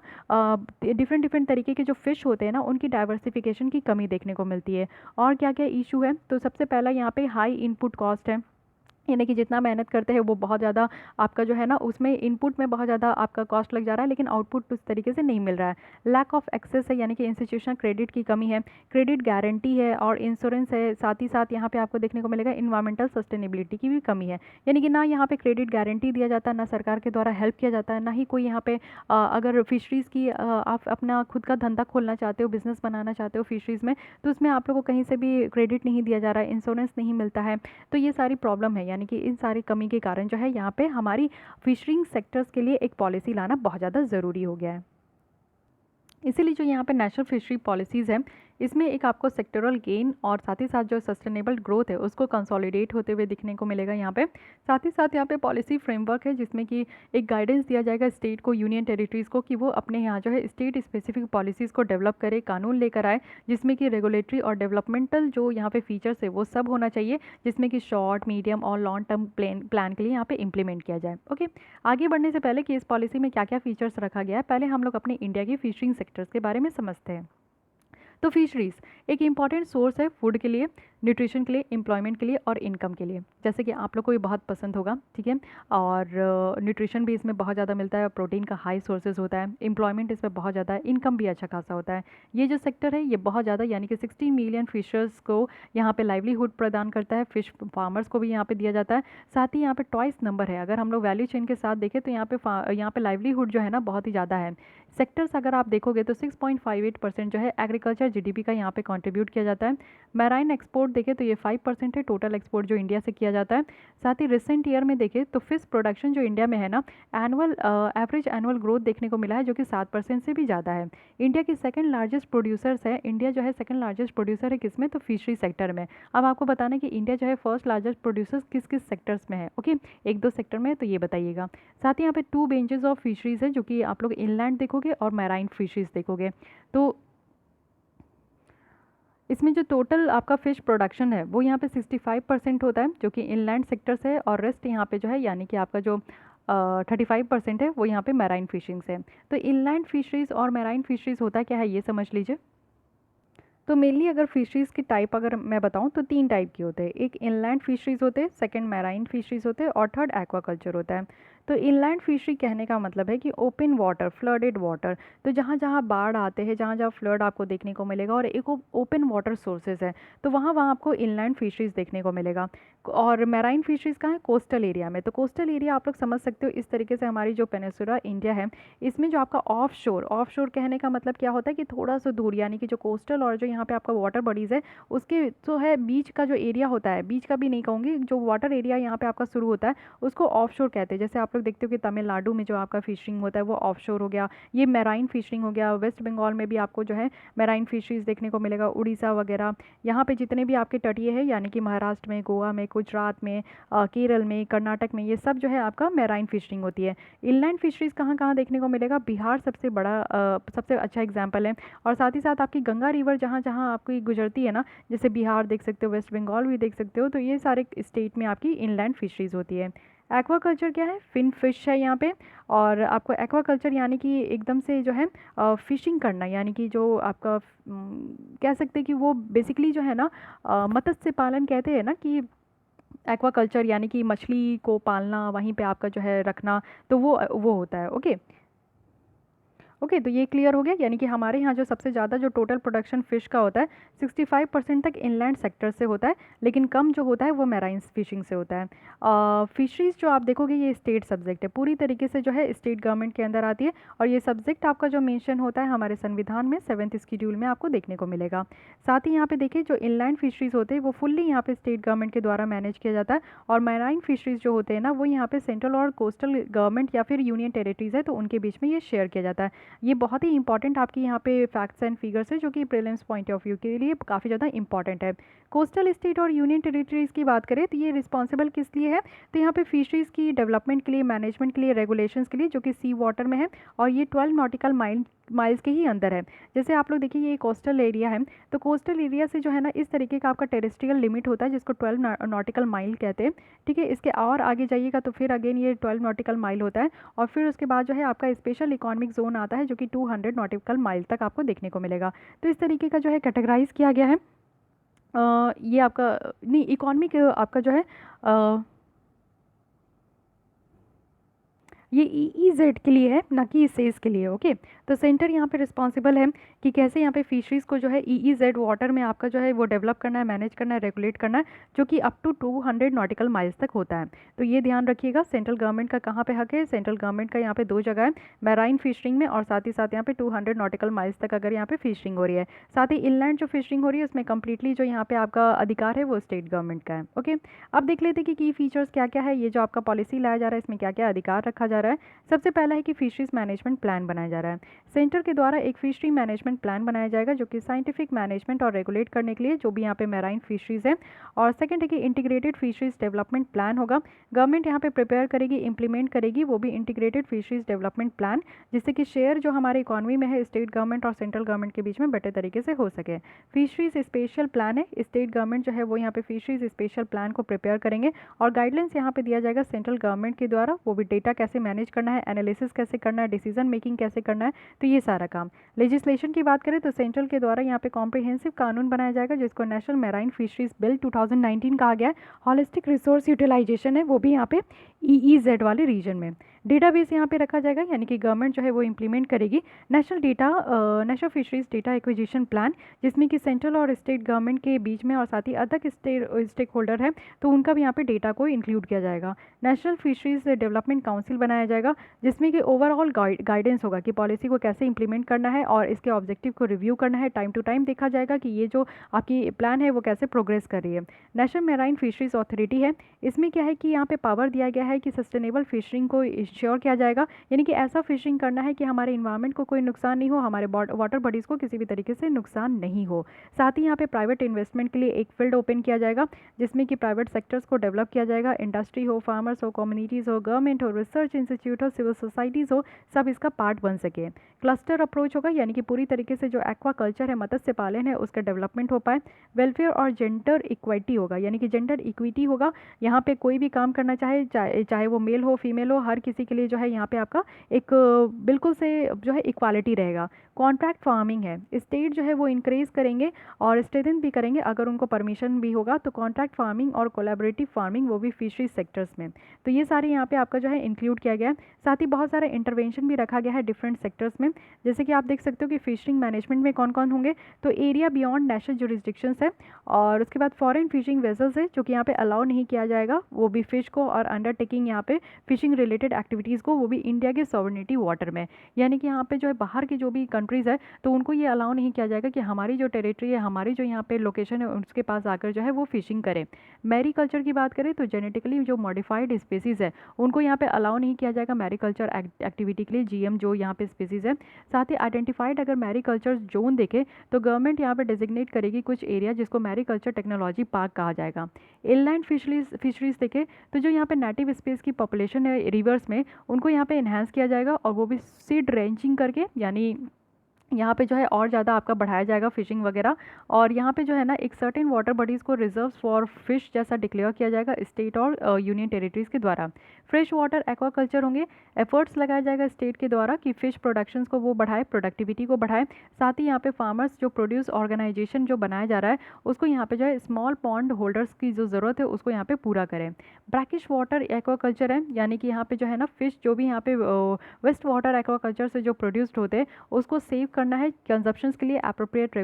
डिफरेंट डिफरेंट तरीके के जो फिश होते हैं ना उनकी डाइवर्सिफिकेशन की कमी देखने को मिलती है। और क्या क्या इशू है, तो सबसे पहला यहाँ पे हाई इनपुट कॉस्ट है, यानी कि जितना मेहनत करते हैं वो बहुत ज़्यादा आपका जो है ना उसमें इनपुट में बहुत ज़्यादा आपका कॉस्ट लग जा रहा है, लेकिन आउटपुट उस तरीके से नहीं मिल रहा है। लैक ऑफ एक्सेस है, यानी कि इंस्टीट्यूशनल क्रेडिट की कमी है, क्रेडिट गारंटी है और इंश्योरेंस है। साथ ही साथ यहाँ पे आपको देखने को मिलेगा इन्वायरमेंटल सस्टेनेबिलिटी की भी कमी है, यानी कि ना यहाँ पे क्रेडिट गारंटी दिया जाता है, ना सरकार के द्वारा हेल्प किया जाता है, ना ही कोई यहाँ पे अगर फिशरीज़ की आप अपना खुद का धंधा खोलना चाहते हो, बिजनेस बनाना चाहते हो फिशरीज़ में, तो उसमें आप लोगों को कहीं से भी क्रेडिट नहीं दिया जा रहा है, इंश्योरेंस नहीं मिलता है। तो ये सारी प्रॉब्लम है, यानी कि इन सारी कमी के कारण जो है यहाँ पे हमारी फिशरिंग सेक्टर्स के लिए एक पॉलिसी लाना बहुत ज़्यादा ज़रूरी हो गया है। इसीलिए जो यहाँ पे नेशनल फिशरी पॉलिसीज़ हैं इसमें एक आपको सेक्टरल गेन और साथ ही साथ जो सस्टेनेबल ग्रोथ है उसको कंसोलिडेट होते हुए दिखने को मिलेगा यहाँ पे। साथ ही साथ यहाँ पे पॉलिसी फ्रेमवर्क है जिसमें कि एक गाइडेंस दिया जाएगा स्टेट को, यूनियन टेरिटरीज़ को, कि वो अपने यहाँ जो है स्टेट स्पेसिफिक पॉलिसीज़ को डेवलप करे, कानून लेकर आए, जिसमें कि रेगुलेटरी और डेवलपमेंटल जो यहाँ पे फीचर्स है वो सब होना चाहिए, जिसमें कि शॉर्ट, मीडियम और लॉन्ग टर्म प्लान के लिए यहाँ पे इम्प्लीमेंट किया जाए। ओके, आगे बढ़ने से पहले कि इस पॉलिसी में क्या क्या फीचर्स रखा गया है, पहले हम लोग अपने इंडिया की फिशरिंग सेक्टर्स के बारे में समझते हैं। तो फिशरीज़ एक इंपॉर्टेंट सोर्स है फूड के लिए, न्यूट्रिशन के लिए, एम्प्लॉयमेंट के लिए और इनकम के लिए, जैसे कि आप लोग को ये बहुत पसंद होगा, ठीक है। और न्यूट्रिशन भी इसमें बहुत ज़्यादा मिलता है, प्रोटीन का हाई सोर्सेज होता है, एम्प्लॉयमेंट इसमें बहुत ज़्यादा है, इनकम भी अच्छा खासा होता है। ये जो सेक्टर है ये बहुत ज़्यादा, यानी कि 16 मिलियन फिशर्स को यहाँ पे लाइवलीहुड प्रदान करता है, फिश फार्मर्स को भी यहाँ पे दिया जाता है। साथ ही यहाँ पे ट्वाइस नंबर है, अगर हम लोग वैल्यू चेन के साथ देखें तो यहाँ पे लाइवलीहुड जो है ना बहुत ही ज़्यादा है। सेक्टर्स अगर आप देखोगे तो 6.58% जो है एग्रीकल्चर जीडीपी का यहाँ पे कंट्रीब्यूट किया जाता है। मैराइन एक्सपोर्ट देखें तो ये 5% है टोटल एक्सपोर्ट जो इंडिया से किया जाता है। साथ ही रिसेंट ईयर में देखें तो फिश प्रोडक्शन जो इंडिया में है ना, एवरेज एनुअल ग्रोथ देखने को मिला है जो कि 7% से भी ज़्यादा है। इंडिया की सेकंड लार्जेस्ट प्रोड्यूसर्स है, इंडिया जो है सेकंड लार्जेस्ट प्रोड्यूसर है किसमें, तो फिशरी सेक्टर में। अब आपको बताना है कि इंडिया जो है फर्स्ट लार्जेस्ट प्रोड्यूसर्स किस किस सेक्टर्स में है। ओके, एक दो सेक्टर में तो ये बताइएगा। साथ ही यहाँ पे 2 बेंचेस ऑफ फिशरीज है, जो कि आप लोग इनलैंड देखोगे और मैराइन फिशरीज देखोगे। तो इसमें जो टोटल आपका फ़िश प्रोडक्शन है वो यहाँ पे 65% होता है जो कि इनलैंड सेक्टर से है, और रेस्ट यहाँ पे जो है यानी कि आपका जो 35% है वो यहाँ पे मैराइन फिशिंग से है। तो इनलैंड फिशरीज़ और मैराइन फिशरीज़ होता क्या है ये समझ लीजिए। तो मेनली अगर फिशरीज़ की टाइप अगर मैं बताऊं तो 3 टाइप की होते हैं, एक इनलैंड फिशरीज़ होते हैं, सेकंड मैराइन फिशरीज़ होते हैं और थर्ड एक्वाकल्चर होता है। तो इनलैंड फिशरी कहने का मतलब है कि ओपन वाटर, फ्लडेड वाटर, तो जहाँ जहाँ बाढ़ आते हैं, जहाँ जहाँ फ्लड आपको देखने को मिलेगा और एक ओपन वाटर सोर्सेज है, तो वहाँ वहाँ आपको इनलैंड फिशरीज़ देखने को मिलेगा। और मैराइन फिशरीज़ कहाँ है, कोस्टल एरिया में। तो कोस्टल एरिया आप लोग समझ सकते हो इस तरीके से, हमारी जो पेनिसुला इंडिया है इसमें जो आपका ऑफ शोर कहने का मतलब क्या होता है कि थोड़ा सा दूर, यानी कि जो कोस्टल और जो यहाँ पे आपका वाटर बॉडीज़ है उसके जो है बीच का जो एरिया होता है, बीच का भी नहीं कहूँगी, जो वाटर एरिया यहाँ पे आपका शुरू होता है उसको ऑफ शोर कहते हैं। जैसे आप लोग देखते हो कि तमिलनाडु में जो आपका फिशरिंग होता है वो ऑफ शोर हो गया, ये मैराइन फिशरिंग हो गया। वेस्ट बंगाल में भी आपको जो है मैराइन फिशरीज़ देखने को मिलेगा, उड़ीसा वगैरह, यहाँ पे जितने भी आपके तटीय है, यानी कि महाराष्ट्र में, गोवा में, गुजरात में, केरल में, कर्नाटक में, ये सब जो है आपका मैराइन फिशरिंग होती है। इनलैंड फिशरीज़ कहाँ कहाँ देखने को मिलेगा, बिहार सबसे बड़ा सबसे अच्छा एग्जाम्पल है। और साथ ही साथ आपकी गंगा रिवर जहाँ जहाँ आपकी गुजरती है ना, जैसे बिहार देख सकते हो, वेस्ट बंगाल भी देख सकते हो, तो ये सारे स्टेट में आपकी इनलैंड फिशरीज़ होती है। एक्वाकल्चर क्या है, फिन फिश है यहाँ पे। और आपको एक्वाकल्चर यानी कि एकदम से जो है फिशिंग करना, यानी कि जो आपका कह सकते हैं कि वो बेसिकली जो है ना मत्स्य पालन कहते हैं ना, कि एक्वाकल्चर यानी कि मछली को पालना, वहीं पे आपका जो है रखना, तो वो होता है। ओके, तो ये क्लियर हो गया, यानी कि हमारे यहाँ जो सबसे ज़्यादा जो टोटल प्रोडक्शन फ़िश का होता है 65% तक इनलैंड सेक्टर से होता है, लेकिन कम जो होता है वो मैराइन फिशिंग से होता है। फिशरीज़ जो आप देखोगे ये स्टेट सब्जेक्ट है, पूरी तरीके से जो है स्टेट गवर्नमेंट के अंदर आती है, और ये सब्जेक्ट आपका जो मेंशन होता है हमारे संविधान में 7th शेड्यूल में आपको देखने को मिलेगा। साथ ही यहाँ पे देखिए जो इनलैंड फिशरीज़ होते हैं वो फुल्ली यहाँ पे स्टेट गवर्नमेंट के द्वारा मैनेज किया जाता है, और मैराइन फिशरीज़ जो होते हैं ना वो यहाँ पे सेंट्रल और कोस्टल गवर्नमेंट या फिर यूनियन टेरिटरीज़ है तो उनके बीच में ये शेयर किया जाता है। ये बहुत ही इंपॉर्टेंट आपकी यहाँ पे फैक्ट्स एंड फिगर्स है जो कि प्रीलिम्स पॉइंट ऑफ व्यू के लिए काफ़ी ज़्यादा इंपॉर्टेंट है। कोस्टल स्टेट और यूनियन टेरिटरीज़ की बात करें तो ये रिस्पॉन्सिबल किस लिए है, तो यहाँ पे फिशरीज़ की डेवलपमेंट के लिए, मैनेजमेंट के लिए, रेगुलेशंस के लिए, जो कि सी वाटर में है और ये 12 नॉटिकल माइल्स के ही अंदर है। जैसे आप लोग देखिए ये कोस्टल एरिया है, तो कोस्टल एरिया से जो है ना इस तरीके का आपका टेरेस्ट्रियल लिमिट होता है जिसको 12 नॉटिकल माइल कहते हैं, ठीक है। इसके और आगे जाइएगा तो फिर अगेन ये 12 नॉटिकल माइल होता है और फिर उसके बाद जो है आपका स्पेशल इकोनॉमिक जोन आता है जो कि 200 नॉटिकल माइल तक आपको देखने को मिलेगा। तो इस तरीके का जो है कैटेगराइज किया गया है। ये आपका नहीं इकोनॉमिक आपका जो है ये EEZ के लिए है, ना कि सेज के लिए, ओके। तो सेंटर यहाँ पे रिस्पॉन्सिबल है कि कैसे यहाँ पे फिशरीज़ को जो है EEZ वाटर में आपका जो है वो डेवलप करना है, मैनेज करना है, रेगुलेट करना है, जो कि अप टू 200 नॉटिकल माइल्स तक होता है। तो ये ध्यान रखिएगा, सेंट्रल गवर्नमेंट का कहाँ पे हक है, सेंट्रल गवर्नमेंट का यहाँ पे 2 जगह है, मैराइन फिशरिंग में और साथ ही साथ यहाँ पे 200 नॉटिकल माइल्स तक अगर यहाँ पे फिशरिंग हो रही है। साथ ही इनलैंड जो फिशरिंग हो रही है उसमें कम्प्लीटली जो यहाँ पे आपका अधिकार है वो स्टेट गवर्नमेंट का है, ओके। अब देख लेते हैं कि की फीचर्स क्या क्या है, ये जो आपका पॉलिसी लाया जा रहा है इसमें क्या क्या अधिकार रखा जा रहा है। सबसे पहला है कि फिशरीज मैनेजमेंट प्लान बनाया जा रहा है। सेंटर के द्वारा एक फिशरी मैनेजमेंट प्लान बनाया जाएगा जो कि साइंटिफिक मैनेजमेंट और रेगुलेट करने के लिए जो भी यहाँ पे मैराइन फिशरीज है। और सेकंड है कि इंटीग्रेटेड फिशरीज डेवलपमेंट प्लान होगा, गवर्नमेंट यहाँ पे प्रिपेयर करेगी, इंप्लीमेंट करेगी, वो भी इंटीग्रेटेड फिशरीज डेवलपमेंट प्लान, जिससे कि शेयर जो हमारे इकोनॉमी में है स्टेट गवर्नमेंट और सेंट्रल गवर्नमेंट के बीच में बेटर तरीके से हो सके। फिशरीज स्पेशल प्लान है, स्टेट गवर्नमेंट जो है वो यहाँ पे फिशरीज स्पेशल प्लान को प्रिपेयर करेंगे और गाइडलाइंस यहाँ पे दिया जाएगा सेंट्रल गवर्नमेंट के द्वारा, वो भी डेटा कैसे मैनेज करना है, एनालिसिस कैसे करना है, डिसीजन मेकिंग कैसे करना है, तो ये सारा काम। लेजिस्लेशन की बात करें तो सेंट्रल के द्वारा यहाँ पे कॉम्प्रिहेंसिव कानून बनाया जाएगा जिसको नेशनल मैराइन फिशरीज बिल 2019 कहा गया है। हॉलिस्टिक रिसोर्स यूटिलाइजेशन है वो भी यहाँ पे EEZ वाले रीजन में। डेटाबेस यहाँ पे रखा जाएगा, यानी कि गवर्नमेंट जो है वो इंप्लीमेंट करेगी national fisheries data acquisition plan, जिसमें कि सेंट्रल और स्टेट गवर्नमेंट के बीच में और साथ ही अदर स्टेक होल्डर है तो उनका भी यहाँ पे डेटा को इंक्लूड किया जाएगा। नेशनल फिशरीज डेवलपमेंट काउंसिल बनाया जाएगा जिसमें कि ओवरऑल गाइडेंस होगा कि पॉलिसी को कैसे इंप्लीमेंट करना है और इसके ऑब्जेक्टिव को रिव्यू करना है, टाइम टू टाइम देखा जाएगा कि ये जो आपकी प्लान है वो कैसे प्रोग्रेस कर रही है। नेशनल मैराइन फिशरीज अथॉरिटी है, इसमें क्या है कि यहाँ पे पावर दिया गया है कि सस्टेनेबल फिशरिंग को इंश्योर किया जाएगा, यानी कि ऐसा फिशरिंग करना है कि हमारे इन्वायरमेंट को कोई नुकसान नहीं हो, हमारे वाटर बॉडीज़ को किसी भी तरीके से नुकसान नहीं हो। साथ ही यहाँ पे प्राइवेट इन्वेस्टमेंट के लिए एक फील्ड ओपन किया जाएगा जिसमें कि प्राइवेट सेक्टर्स को डेवलप किया जाएगा, इंडस्ट्री हो, फार्मर्स हो, कम्युनिटीज़ हो, गवर्नमेंट हो, रिसर्च इंस्टीट्यूट हो, सिविल सोसाइटीज़ हो, सब इसका पार्ट बन सके। क्लस्टर अप्रोच होगा, यानी कि पूरी तरीके से जो एक्वा कल्चर है, मत्स्य पालन है, उसका डेवलपमेंट हो पाए। वेलफेयर और जेंडर इक्विटी होगा, यानी कि जेंडर इक्विटी होगा, यहाँ पे कोई भी काम करना चाहे वो मेल हो फीमेल हो, हर किसी के लिए जो है यहाँ पे आपका एक बिल्कुल से जो है इक्वालिटी रहेगा। कॉन्ट्रैक्ट फार्मिंग है, स्टेट जो है वो इंक्रीज करेंगे और स्ट्रेंथन भी करेंगे अगर उनको परमिशन भी होगा, तो कॉन्ट्रैक्ट फार्मिंग और कोलैबोरेटिव फार्मिंग वो भी फिशरी सेक्टर्स में। तो ये सारे यहाँ पे आपका जो है इंक्लूड किया गया है। साथ ही बहुत सारा इंटरवेंशन भी रखा गया है डिफरेंट सेक्टर्स में, जैसे कि आप देख सकते हो कि फिशरिंग मैनेजमेंट में कौन कौन होंगे, तो एरिया बियॉन्ड नेशनल जुरिस्डिक्शंस है और उसके बाद फॉरेन फिशिंग वेसल्स है जो कि यहाँ पे अलाउ नहीं किया जाएगा, वो भी फिश को और अंडरटेकिंग यहाँ पे फिशिंग रिलेटेड एक्टिविटीज़ को, वो भी इंडिया के सॉवरेनिटी वाटर में, यानी कि यहाँ पे जो है बाहर की जो भी कंट्रीज़ है तो उनको ये अलाउ नहीं किया जाएगा कि हमारी जो टेरिटरी है, हमारी जो यहाँ पे लोकेशन है उसके पास आकर जो है वो फिशिंग करें। मैरीकल्चर की बात करें तो जेनेटिकली जो मॉडिफाइड स्पीसीज़ है उनको यहाँ पे अलाउ नहीं किया जाएगा मैरीकल्चर एक्टिविटी के लिए, GM जो यहाँ पे स्पीसीज़ है। साथ ही आइडेंटिफाइड अगर मैरीकल्चर जोन देखे तो गवर्नमेंट यहाँ पे डेजिग्नेट करेगी कुछ एरिया जिसको मैरीकल्चर टेक्नोलॉजी पार्क कहा जाएगा। इनलैंड फिशरीज देखे तो जो यहाँ पे नेटिव स्पेस की पॉपुलेशन है रिवर्स में, उनको यहाँ पे इन्हांस किया जाएगा और वो भी सीड रेंचिंग करके, यानी यहाँ पे जो है और ज़्यादा आपका बढ़ाया जाएगा फिशिंग वगैरह। और यहाँ पे जो है ना एक सर्टेन वाटर बॉडीज़ को रिजर्व फॉर फिश जैसा डिक्लेयर किया जाएगा स्टेट और यूनियन टेरिटरीज़ के द्वारा। फ्रेश वाटर एक्वाकल्चर होंगे, एफर्ट्स लगाया जाएगा स्टेट के द्वारा कि फिश प्रोडक्शंस को वो बढ़ाए, प्रोडक्टिविटी को बढ़ाए। साथ ही यहाँ पे फार्मर्स जो प्रोड्यूस ऑर्गेनाइजेशन जो बनाया जा रहा है उसको यहाँ पे जो है स्मॉल पॉन्ड होल्डर्स की जो ज़रूरत है उसको यहाँ पे पूरा करें। ब्रैकिश वाटर एक्वाकल्चर है, यानी कि यहाँ पे जो है ना फिश जो भी यहाँ पे वेस्ट वाटर एक्वाकल्चर से जो प्रोड्यूस्ड होते हैं उसको सेव करना है, कंजप्शंस के लिए अप्रोप्रिएट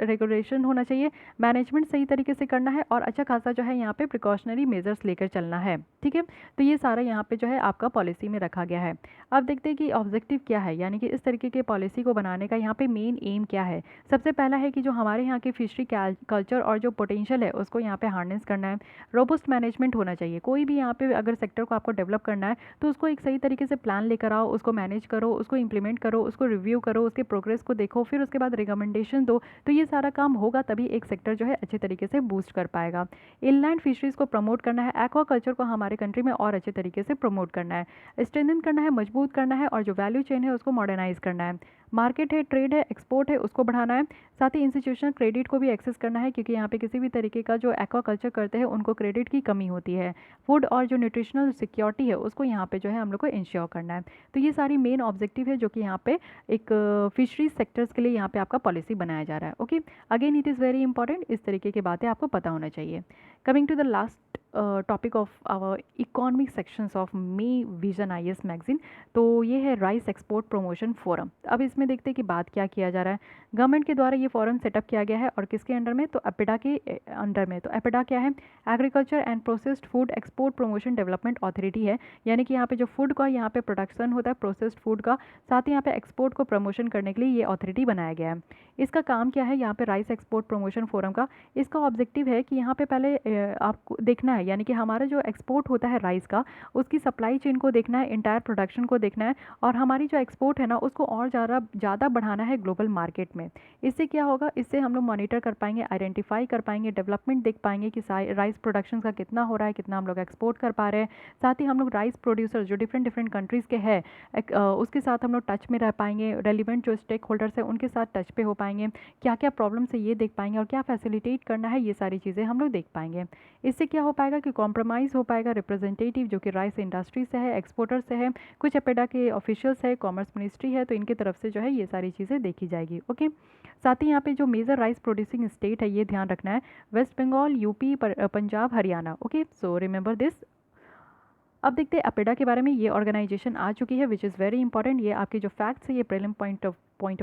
रेगुलेशन होना चाहिए, मैनेजमेंट सही तरीके से करना है और अच्छा खासा जो है यहाँ पे प्रिकॉशनरी मेजर्स लेकर चलना है। ठीक है, तो ये सारा यहाँ पे जो है आपका पॉलिसी में रखा गया है। अब देखते हैं कि ऑब्जेक्टिव क्या है, यानी कि इस तरीके के पॉलिसी को बनाने का यहाँ पे मेन एम क्या है। सबसे पहला है कि जो हमारे यहाँ की फिशरी कल्चर और जो पोटेंशियल है उसको यहाँ पे हार्नेस करना है। रोबस्ट मैनेजमेंट होना चाहिए। कोई भी यहाँ पे अगर सेक्टर को आपको डेवलप करना है तो उसको एक सही तरीके से प्लान लेकर आओ, उसको मैनेज करो, उसको इंप्लीमेंट करो, उसको रिव्यू करो, उसके प्रोग्रेस को देखो, फिर उसके बाद रिकमेंडेशन दो। तो ये सारा काम होगा तभी एक सेक्टर जो है अच्छे तरीके से बूस्ट कर पाएगा। इनलैंड फिशरीज को प्रमोट करना है, एक्वा कल्चर को हमारे कंट्री में और अच्छे तरीके से प्रमोट करना है, स्ट्रेंथन करना है, मजबूत करना है और जो वैल्यू चेन है उसको मॉडर्नाइज करना है। मार्केट है, ट्रेड है, एक्सपोर्ट है, उसको बढ़ाना है। साथ ही इंस्टीट्यूशनल क्रेडिट को भी एक्सेस करना है, क्योंकि यहाँ पे किसी भी तरीके का जो एक्वाकल्चर करते हैं उनको क्रेडिट की कमी होती है। फूड और जो न्यूट्रिशनल सिक्योरिटी है उसको यहाँ पे जो है हम लोग को इंश्योर करना है। तो ये सारी मेन ऑब्जेक्टिव है जो कि यहाँ पे एक फिशरीज सेक्टर्स के लिए यहाँ पे आपका पॉलिसी बनाया जा रहा है। Okay, again it is very important, इस तरीके की बातें आपको पता होना चाहिए। Coming to the last topic of our economic sections of me Vision IAS magazine, तो ये है राइस एक्सपोर्ट प्रमोशन फोरम। अब इसमें देखते हैं कि बात क्या किया जा रहा है। गवर्नमेंट के द्वारा ये फोरम सेटअप किया गया है और किसके अंडर में, तो एपिडा के अंडर में। तो एपिडा क्या है, agriculture and processed food export promotion development authority है, यानी कि यहाँ पे जो फूड का यहाँ पे प्रोडक्शन होता है प्रोसेस्ड फूड का, साथ ही यहाँ पे एक्सपोर्ट को प्रमोशन करने के लिए ये अथॉरिटी बनाया गया है। इसका काम क्या है यहाँ पे राइस एक्सपोर्ट प्रमोशन फोरम का, इसका ऑब्जेक्टिव है कि यहाँ पे पहले आपको देखना है, यानी कि हमारा जो एक्सपोर्ट होता है राइस का उसकी सप्लाई चेन को देखना है, इंटायर प्रोडक्शन को देखना है और हमारी जो एक्सपोर्ट है ना उसको और ज़्यादा बढ़ाना है ग्लोबल मार्केट में। इससे क्या होगा, इससे हम लोग मॉनिटर कर पाएंगे, आइडेंटिफाई कर पाएंगे, डेवलपमेंट देख पाएंगे कि राइस प्रोडक्शन का कितना हो रहा है, कितना हम लोग एक्सपोर्ट कर पा रहे हैं। साथ ही हम लोग राइस प्रोड्यूसर जो डिफरेंट कंट्रीज़ के हैं उसके साथ हम लोग टच में रह पाएंगे, रेलिवेंट जो स्टेक होल्डर्स हैं उनके साथ टच पे हो पाएंगे, क्या क्या प्रॉब्लम है ये देख पाएंगे और क्या फैसिलिटेट करना है, ये सारी चीज़ें हम लोग देख पाएंगे। इससे क्या हो पाएगा कि कॉम्प्रोमाइज़ हो पाएगा रिप्रेजेंटेटिव जो कि राइस इंडस्ट्री से है, एक्सपोर्टर से है, कुछ एपेडा के ऑफिशियल्स है, कॉमर्स मिनिस्ट्री है, तो इनकी तरफ से जो है ये सारी चीज़ें देखी जाएगी। ओके, साथ ही यहाँ पे जो मेजर राइस प्रोड्यूसिंग स्टेट है ये ध्यान रखना है, West Bengal, UP, Punjab, Haryana. Okay, so remember this. अब देखते हैं अपेडा के बारे में। ये ऑर्गेनाइजेशन आ चुकी है विच इज़ वेरी इंपॉर्टेंट। ये आपके जो फैक्ट्स है ये प्रीलिम पॉइंट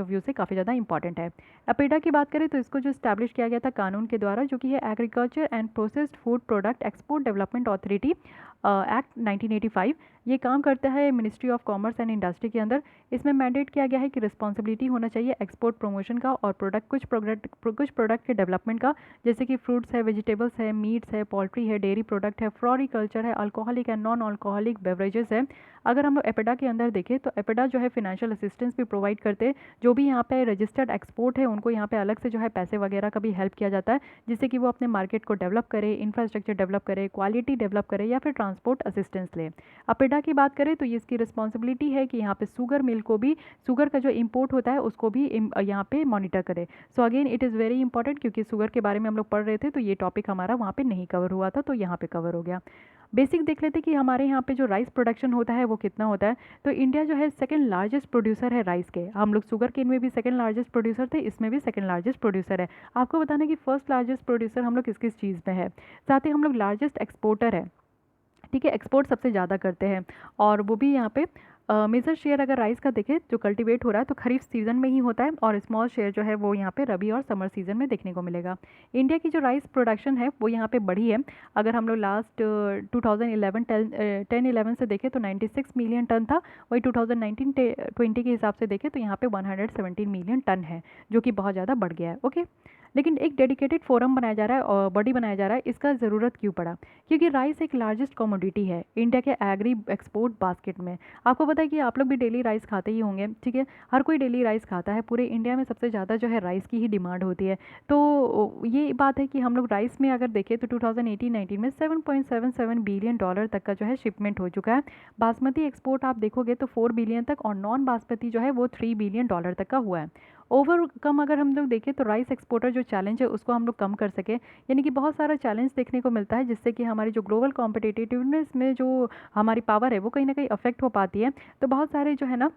ऑफ व्यू से काफ़ी ज़्यादा इंपॉर्टेंट है। अपेडा की बात करें तो इसको जो स्टैब्लिश किया गया था कानून के द्वारा, जो कि है agriculture and processed food product export development authority act 1985। ये काम करता है ministry of commerce and industry के अंदर। इसमें मैंडेट किया गया है कि रिस्पॉन्सिबिलिटी होना चाहिए एक्सपोर्ट प्रमोशन का और कुछ प्रोडक्ट के डेवलपमेंट का, जैसे कि फ्रूट्स है, वेजिटेबल्स है, मीट्स है, पोल्ट्री है, डेयरी प्रोडक्ट है, फ्लोरिकल्चर है, alcoholic and non alcoholic beverages है। अगर हम लोग एपेडा के अंदर देखें तो एपेडा जो है फिनेंशियल असिस्टेंस भी प्रोवाइड करते हैं। जो भी यहाँ पे रजिस्टर्ड एक्सपोर्ट है उनको यहाँ पे अलग से जो है पैसे वगैरह का भी हेल्प किया जाता है, जिससे कि वो अपने मार्केट को डेवलप करे, इंफ्रास्ट्रक्चर डेवलप करे, क्वालिटी डेवलप करे या फिर ट्रांसपोर्ट असिस्टेंस ले। अपेडा की बात करें तो ये इसकी रिस्पॉन्सिबिलिटी है कि यहाँ पे शुगर मिल को भी, शुगर का जो इम्पोर्ट होता है उसको भी यहाँ पे मॉनिटर करे। So again it is very important, क्योंकि शुगर के बारे में हम लोग पढ़ रहे थे तो ये टॉपिक हमारा वहाँ पे नहीं कवर हुआ था, तो यहाँ पे कवर हो गया। बेसिक देख लेते कि हमारे यहाँ पे जो राइस प्रोडक्शन होता है वो कितना होता है। तो इंडिया जो है सेकंड लार्जेस्ट प्रोड्यूसर है राइस के। हम लोग शुगर केन में भी सेकंड लार्जेस्ट प्रोड्यूसर थे, इसमें भी सेकंड लार्जेस्ट प्रोड्यूसर है। आपको बताना कि फर्स्ट लार्जेस्ट प्रोड्यूसर हम लोग किस किस चीज़ में है। साथ ही हम लोग लार्जेस्ट एक्सपोर्टर है, ठीक है, एक्सपोर्ट सबसे ज़्यादा करते हैं और वो भी यहाँ पे मेजर शेयर अगर राइस का देखें जो कल्टीवेट हो रहा है तो खरीफ सीज़न में ही होता है और स्मॉल शेयर जो है वो यहाँ पे रबी और समर सीज़न में देखने को मिलेगा। इंडिया की जो राइस प्रोडक्शन है वो यहाँ पे बढ़ी है। अगर हम लोग लास्ट 2011 से देखें तो 96 मिलियन टन था, वही 2019-20 के हिसाब से देखें तो यहाँ पे 117 मिलियन टन है, जो कि बहुत ज़्यादा बढ़ गया है। ओके, लेकिन एक डेडिकेटेड फोरम बनाया जा रहा है और बॉडी बनाया जा रहा है, इसका ज़रूरत क्यों पड़ा? क्योंकि राइस एक लार्जेस्ट कमोडिटी है इंडिया के एग्री एक्सपोर्ट बास्केट में। आपको पता है कि आप लोग भी डेली राइस खाते ही होंगे, ठीक है, हर कोई डेली राइस खाता है। पूरे इंडिया में सबसे ज़्यादा जो है राइस की ही डिमांड होती है। तो ये बात है कि हम लोग राइस में अगर देखें तो 2018-19 में $7.77 बिलियन तक का जो है शिपमेंट हो चुका है। बासमती एक्सपोर्ट आप देखोगे तो 4 बिलियन तक और नॉन बासमती जो है वो 3 बिलियन डॉलर तक का हुआ है। ओवरकम अगर हम लोग देखें तो राइस एक्सपोर्टर जो चैलेंज है उसको हम लोग कम कर सके, यानी कि बहुत सारा चैलेंज देखने को मिलता है जिससे कि हमारी जो ग्लोबल कॉम्पिटिटिवनेस में जो हमारी पावर है वो कहीं ना कहीं अफेक्ट हो पाती है। तो बहुत सारे जो है ना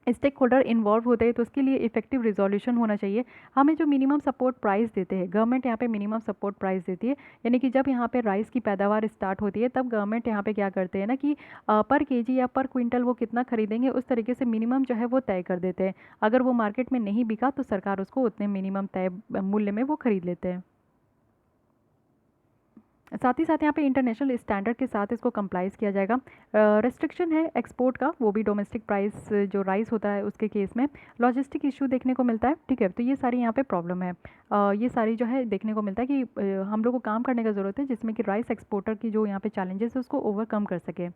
स्टेक होल्डर इन्वॉल्व होते हैं, तो उसके लिए इफेक्टिव रिजोल्यूशन होना चाहिए। हमें जो मिनिमम सपोर्ट प्राइस देते हैं, गवर्नमेंट यहाँ पे मिनिमम सपोर्ट प्राइस देती है, यानी कि जब यहाँ पे राइस की पैदावार स्टार्ट होती है तब गवर्नमेंट यहाँ पे क्या करते हैं ना कि पर केजी या पर क्विंटल वो कितना खरीदेंगे उस तरीके से मिनिमम जो है वो तय कर देते हैं। अगर वो मार्केट में नहीं बिका तो सरकार उसको उतने मिनिमम तय मूल्य में वो खरीद लेते हैं। साथ ही साथ यहाँ पे इंटरनेशनल स्टैंडर्ड के साथ इसको कंप्लाइज किया जाएगा। रेस्ट्रिक्शन है एक्सपोर्ट का, वो भी डोमेस्टिक प्राइस जो राइस होता है उसके केस में। लॉजिस्टिक इशू देखने को मिलता है, ठीक है। तो ये सारी यहाँ पे प्रॉब्लम है, ये सारी जो है देखने को मिलता है कि हम लोग को काम करने का ज़रूरत है जिसमें कि राइस एक्सपोर्टर की जो यहाँ पे चैलेंजेस है उसको ओवरकम कर सके।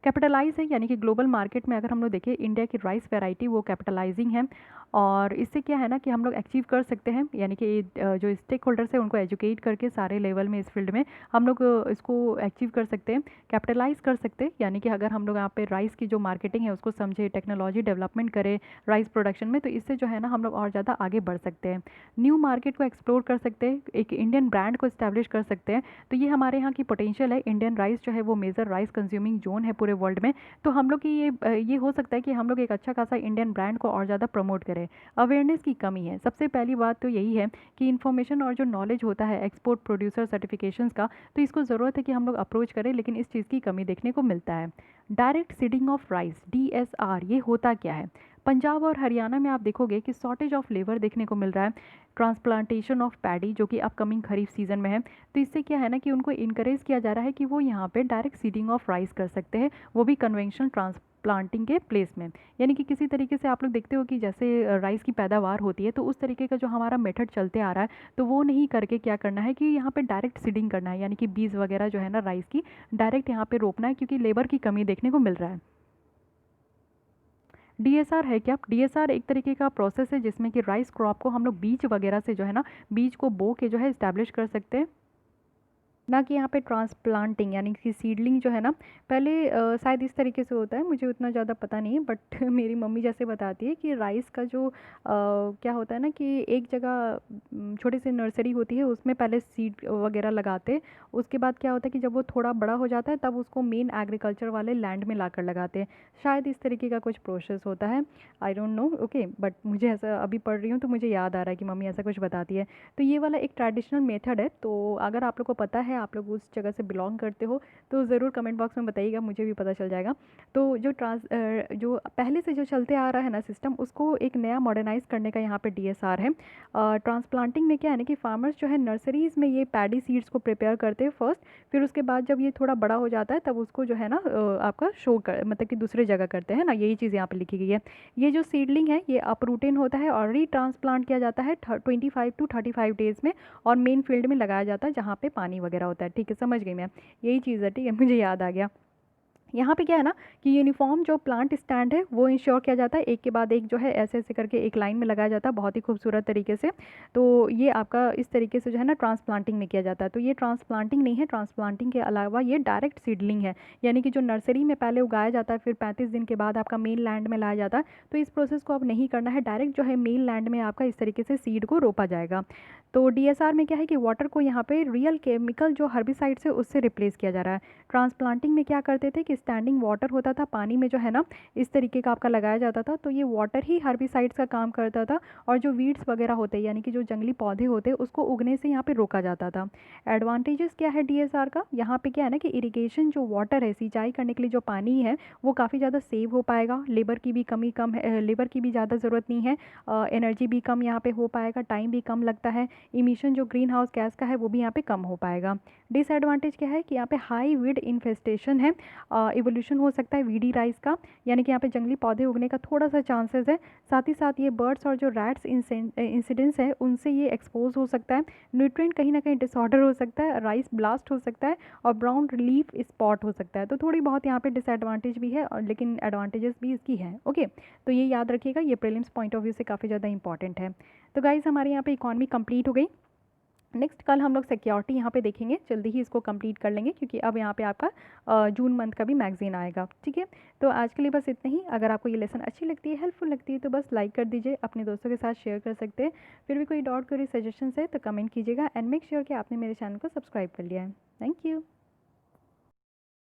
कैपिटलाइज है, यानी कि ग्लोबल मार्केट में अगर हम लोग देखें इंडिया की राइस वैरायटी वो कैपिटलाइजिंग है, और इससे क्या है ना कि हम लोग अचीव कर सकते हैं, यानी कि जो स्टेक होल्डर्स है उनको एजुकेट करके सारे लेवल में इस फील्ड में हम लोग इसको अचीव कर सकते हैं, कैपिटलाइज कर सकते हैं। यानी कि अगर हम लोग यहाँ पे राइस की जो मार्केटिंग है उसको समझे, टेक्नोलॉजी डेवलपमेंट करें राइस प्रोडक्शन में, तो इससे जो है ना हम लोग और ज़्यादा आगे बढ़ सकते हैं, न्यू मार्केट को एक्सप्लोर कर सकते हैं, एक इंडियन ब्रांड को इस्टेब्लिश कर सकते हैं। तो ये हमारे यहाँ की पोटेंशियल है। इंडियन राइस जो है वो मेजर राइस कंज्यूमिंग जोन है पूरे वर्ल्ड में। तो हम लोग की ये हो सकता है कि हम लोग एक अच्छा खासा इंडियन ब्रांड को और ज़्यादा प्रमोट करें। अवेयरनेस की कमी है, सबसे पहली बात तो यही है कि इन्फॉर्मेशन और जो नॉलेज होता है एक्सपोर्ट प्रोड्यूसर सर्टिफिकेशंस का, तो इसको ज़रूरत है कि हम लोग अप्रोच करें, लेकिन इस चीज़ की कमी देखने को मिलता है। Direct seeding of rice, DSR, ये होता क्या है? पंजाब और हरियाणा में आप देखोगे कि शॉर्टेज ऑफ लेबर देखने को मिल रहा है। ट्रांसप्लांटेशन ऑफ पैडी जो कि अपकमिंग खरीफ सीजन में है, तो इससे क्या है ना कि उनको इनकरेज किया जा रहा है कि वो यहाँ पे डायरेक्ट सीडिंग ऑफ राइस कर सकते हैं, वो भी कन्वेंशनल ट्रांसप्लांटिंग के प्लेस में। यानी कि किसी तरीके से आप लोग देखते हो कि जैसे राइस की पैदावार होती है तो उस तरीके का जो हमारा मेथड चलते आ रहा है, तो वो नहीं करके क्या करना है कि यहाँ पे डायरेक्ट सीडिंग करना है, यानी कि बीज वगैरह जो है ना राइस की डायरेक्ट यहाँ पे रोपना है, क्योंकि लेबर की कमी देखने को मिल रहा है। DSR है क्या? DSR एक तरीके का प्रोसेस है जिसमें कि राइस क्रॉप को हम लोग बीज वगैरह से जो है ना, बीज को बो के जो है इस्टेब्लिश कर सकते हैं, ना कि यहाँ पे ट्रांसप्लांटिंग, यानी कि सीडलिंग जो है ना, पहले शायद इस तरीके से होता है, मुझे उतना ज़्यादा पता नहीं है, बट मेरी मम्मी जैसे बताती है कि राइस का जो क्या होता है ना कि एक जगह छोटी सी नर्सरी होती है, उसमें पहले सीड वगैरह लगाते, उसके बाद क्या होता है कि जब वो थोड़ा बड़ा हो जाता है तब उसको मेन एग्रीकल्चर वाले लैंड में लाकर लगाते हैं। शायद इस तरीके का कुछ प्रोसेस होता है, I don't know, okay, but मुझे ऐसा अभी पढ़ रही हूँ तो मुझे याद आ रहा है कि मम्मी ऐसा कुछ बताती है। तो ये वाला एक ट्रेडिशनल मेथड है, तो अगर आप लोग को पता है, आप लोग उस जगह से बिलोंग करते हो, तो ज़रूर कमेंट बॉक्स में बताइएगा, मुझे भी पता चल जाएगा। तो जो पहले से जो चलते आ रहा है ना सिस्टम, उसको एक नया मॉडर्नाइज करने का यहाँ पे DSR है। ट्रांसप्लांटिंग में क्या है ना कि फार्मर्स जो है नर्सरीज़ में ये पैडी सीड्स को प्रिपेयर करते हैं फर्स्ट, फिर उसके बाद जब ये थोड़ा बड़ा हो जाता है तब उसको जो है ना आपका शो कर, मतलब कि दूसरे जगह करते हैं ना, यही चीज़ यहाँ पे लिखी गई है। ये जो सीडलिंग है ये अपरूटेन होता है और रीट्रांसप्लांट किया जाता है 25 to 35 डेज़ में, और मेन फील्ड में लगाया जाता है जहाँ पे पानी वगैरह होता है। ठीक है, समझ गई मैं, यही चीज़ है, ठीक है, मुझे याद आ गया। यहाँ पे क्या है ना कि यूनिफॉर्म जो प्लांट स्टैंड है वो इंश्योर किया जाता है, एक के बाद एक जो है ऐसे ऐसे करके एक लाइन में लगाया जाता है बहुत ही खूबसूरत तरीके से। तो ये आपका इस तरीके से जो है ना ट्रांसप्लांटिंग में किया जाता है। तो ये ट्रांसप्लांटिंग नहीं है, ट्रांसप्लांटिंग के अलावा ये डायरेक्ट सीडलिंग है, यानी कि जो नर्सरी में पहले उगाया जाता है फिर 35 दिन के बाद आपका मेन लैंड में लाया जाता है। तो इस प्रोसेस को अब नहीं करना है, डायरेक्ट जो है मेन लैंड में आपका इस तरीके से सीड को रोपा जाएगा। तो DSR में क्या है कि वाटर को यहाँ पे रियल केमिकल जो हर्बिसाइड से उससे रिप्लेस किया जा रहा है। ट्रांसप्लांटिंग में क्या करते थे कि स्टैंडिंग वाटर होता था, पानी में जो है ना इस तरीके का आपका लगाया जाता था, तो ये वाटर ही हर्बिसाइड्स का काम करता था, और जो वीड्स वगैरह होते हैं यानी कि जो जंगली पौधे होते हैं उसको उगने से यहाँ पे रोका जाता था। एडवांटेजेस क्या है DSR का? यहाँ पे क्या है ना कि इरिगेशन जो वाटर है, सिंचाई करने के लिए जो पानी है वो काफ़ी ज़्यादा सेव हो पाएगा, लेबर की भी कमी कम है, लेबर की भी ज़्यादा ज़रूरत नहीं है, एनर्जी भी कम यहाँ पे हो पाएगा, टाइम भी कम लगता है, इमिशन जो ग्रीन हाउस गैस का है वो भी यहाँ पे कम हो पाएगा। डिसएडवांटेज क्या है कि यहाँ पे हाई वीड इन्फेस्टेशन है, इवोल्यूशन हो सकता है वीडी राइस का, यानी कि यहाँ पे जंगली पौधे उगने का थोड़ा सा चांसेस है। साथ ही साथ ये बर्ड्स और जो रैट्स इंसिडेंट्स है उनसे ये एक्सपोज हो सकता है, न्यूट्रिएंट कहीं ना कहीं डिसऑर्डर हो सकता है, राइस ब्लास्ट हो सकता है, और ब्राउन लीफ स्पॉट हो सकता है। तो थोड़ी बहुत यहाँ पे डिसएडवांटेज भी है, और लेकिन एडवांटेजेस भी इसकी है। ओके, तो ये याद रखिएगा, ये प्रीलिम्स पॉइंट ऑफ व्यू से काफ़ी ज़्यादा इंपॉर्टेंट है। तो गाइज हमारे यहाँ पे इकॉनमी कंप्लीट हो गई। नेक्स्ट कल हम लोग सिक्योरिटी यहाँ पे देखेंगे, जल्दी ही इसको कंप्लीट कर लेंगे क्योंकि अब यहाँ पे आपका जून मंथ का भी मैगजीन आएगा। ठीक है, तो आज के लिए बस इतना ही। अगर आपको ये लेसन अच्छी लगती है, हेल्पफुल लगती है, तो बस लाइक कर दीजिए, अपने दोस्तों के साथ शेयर कर सकते हैं। फिर भी कोई डाउट, कोई सजेशन है तो कमेंट कीजिएगा, एंड मेक श्योर कि आपने मेरे चैनल को सब्सक्राइब कर लिया है। Thank you.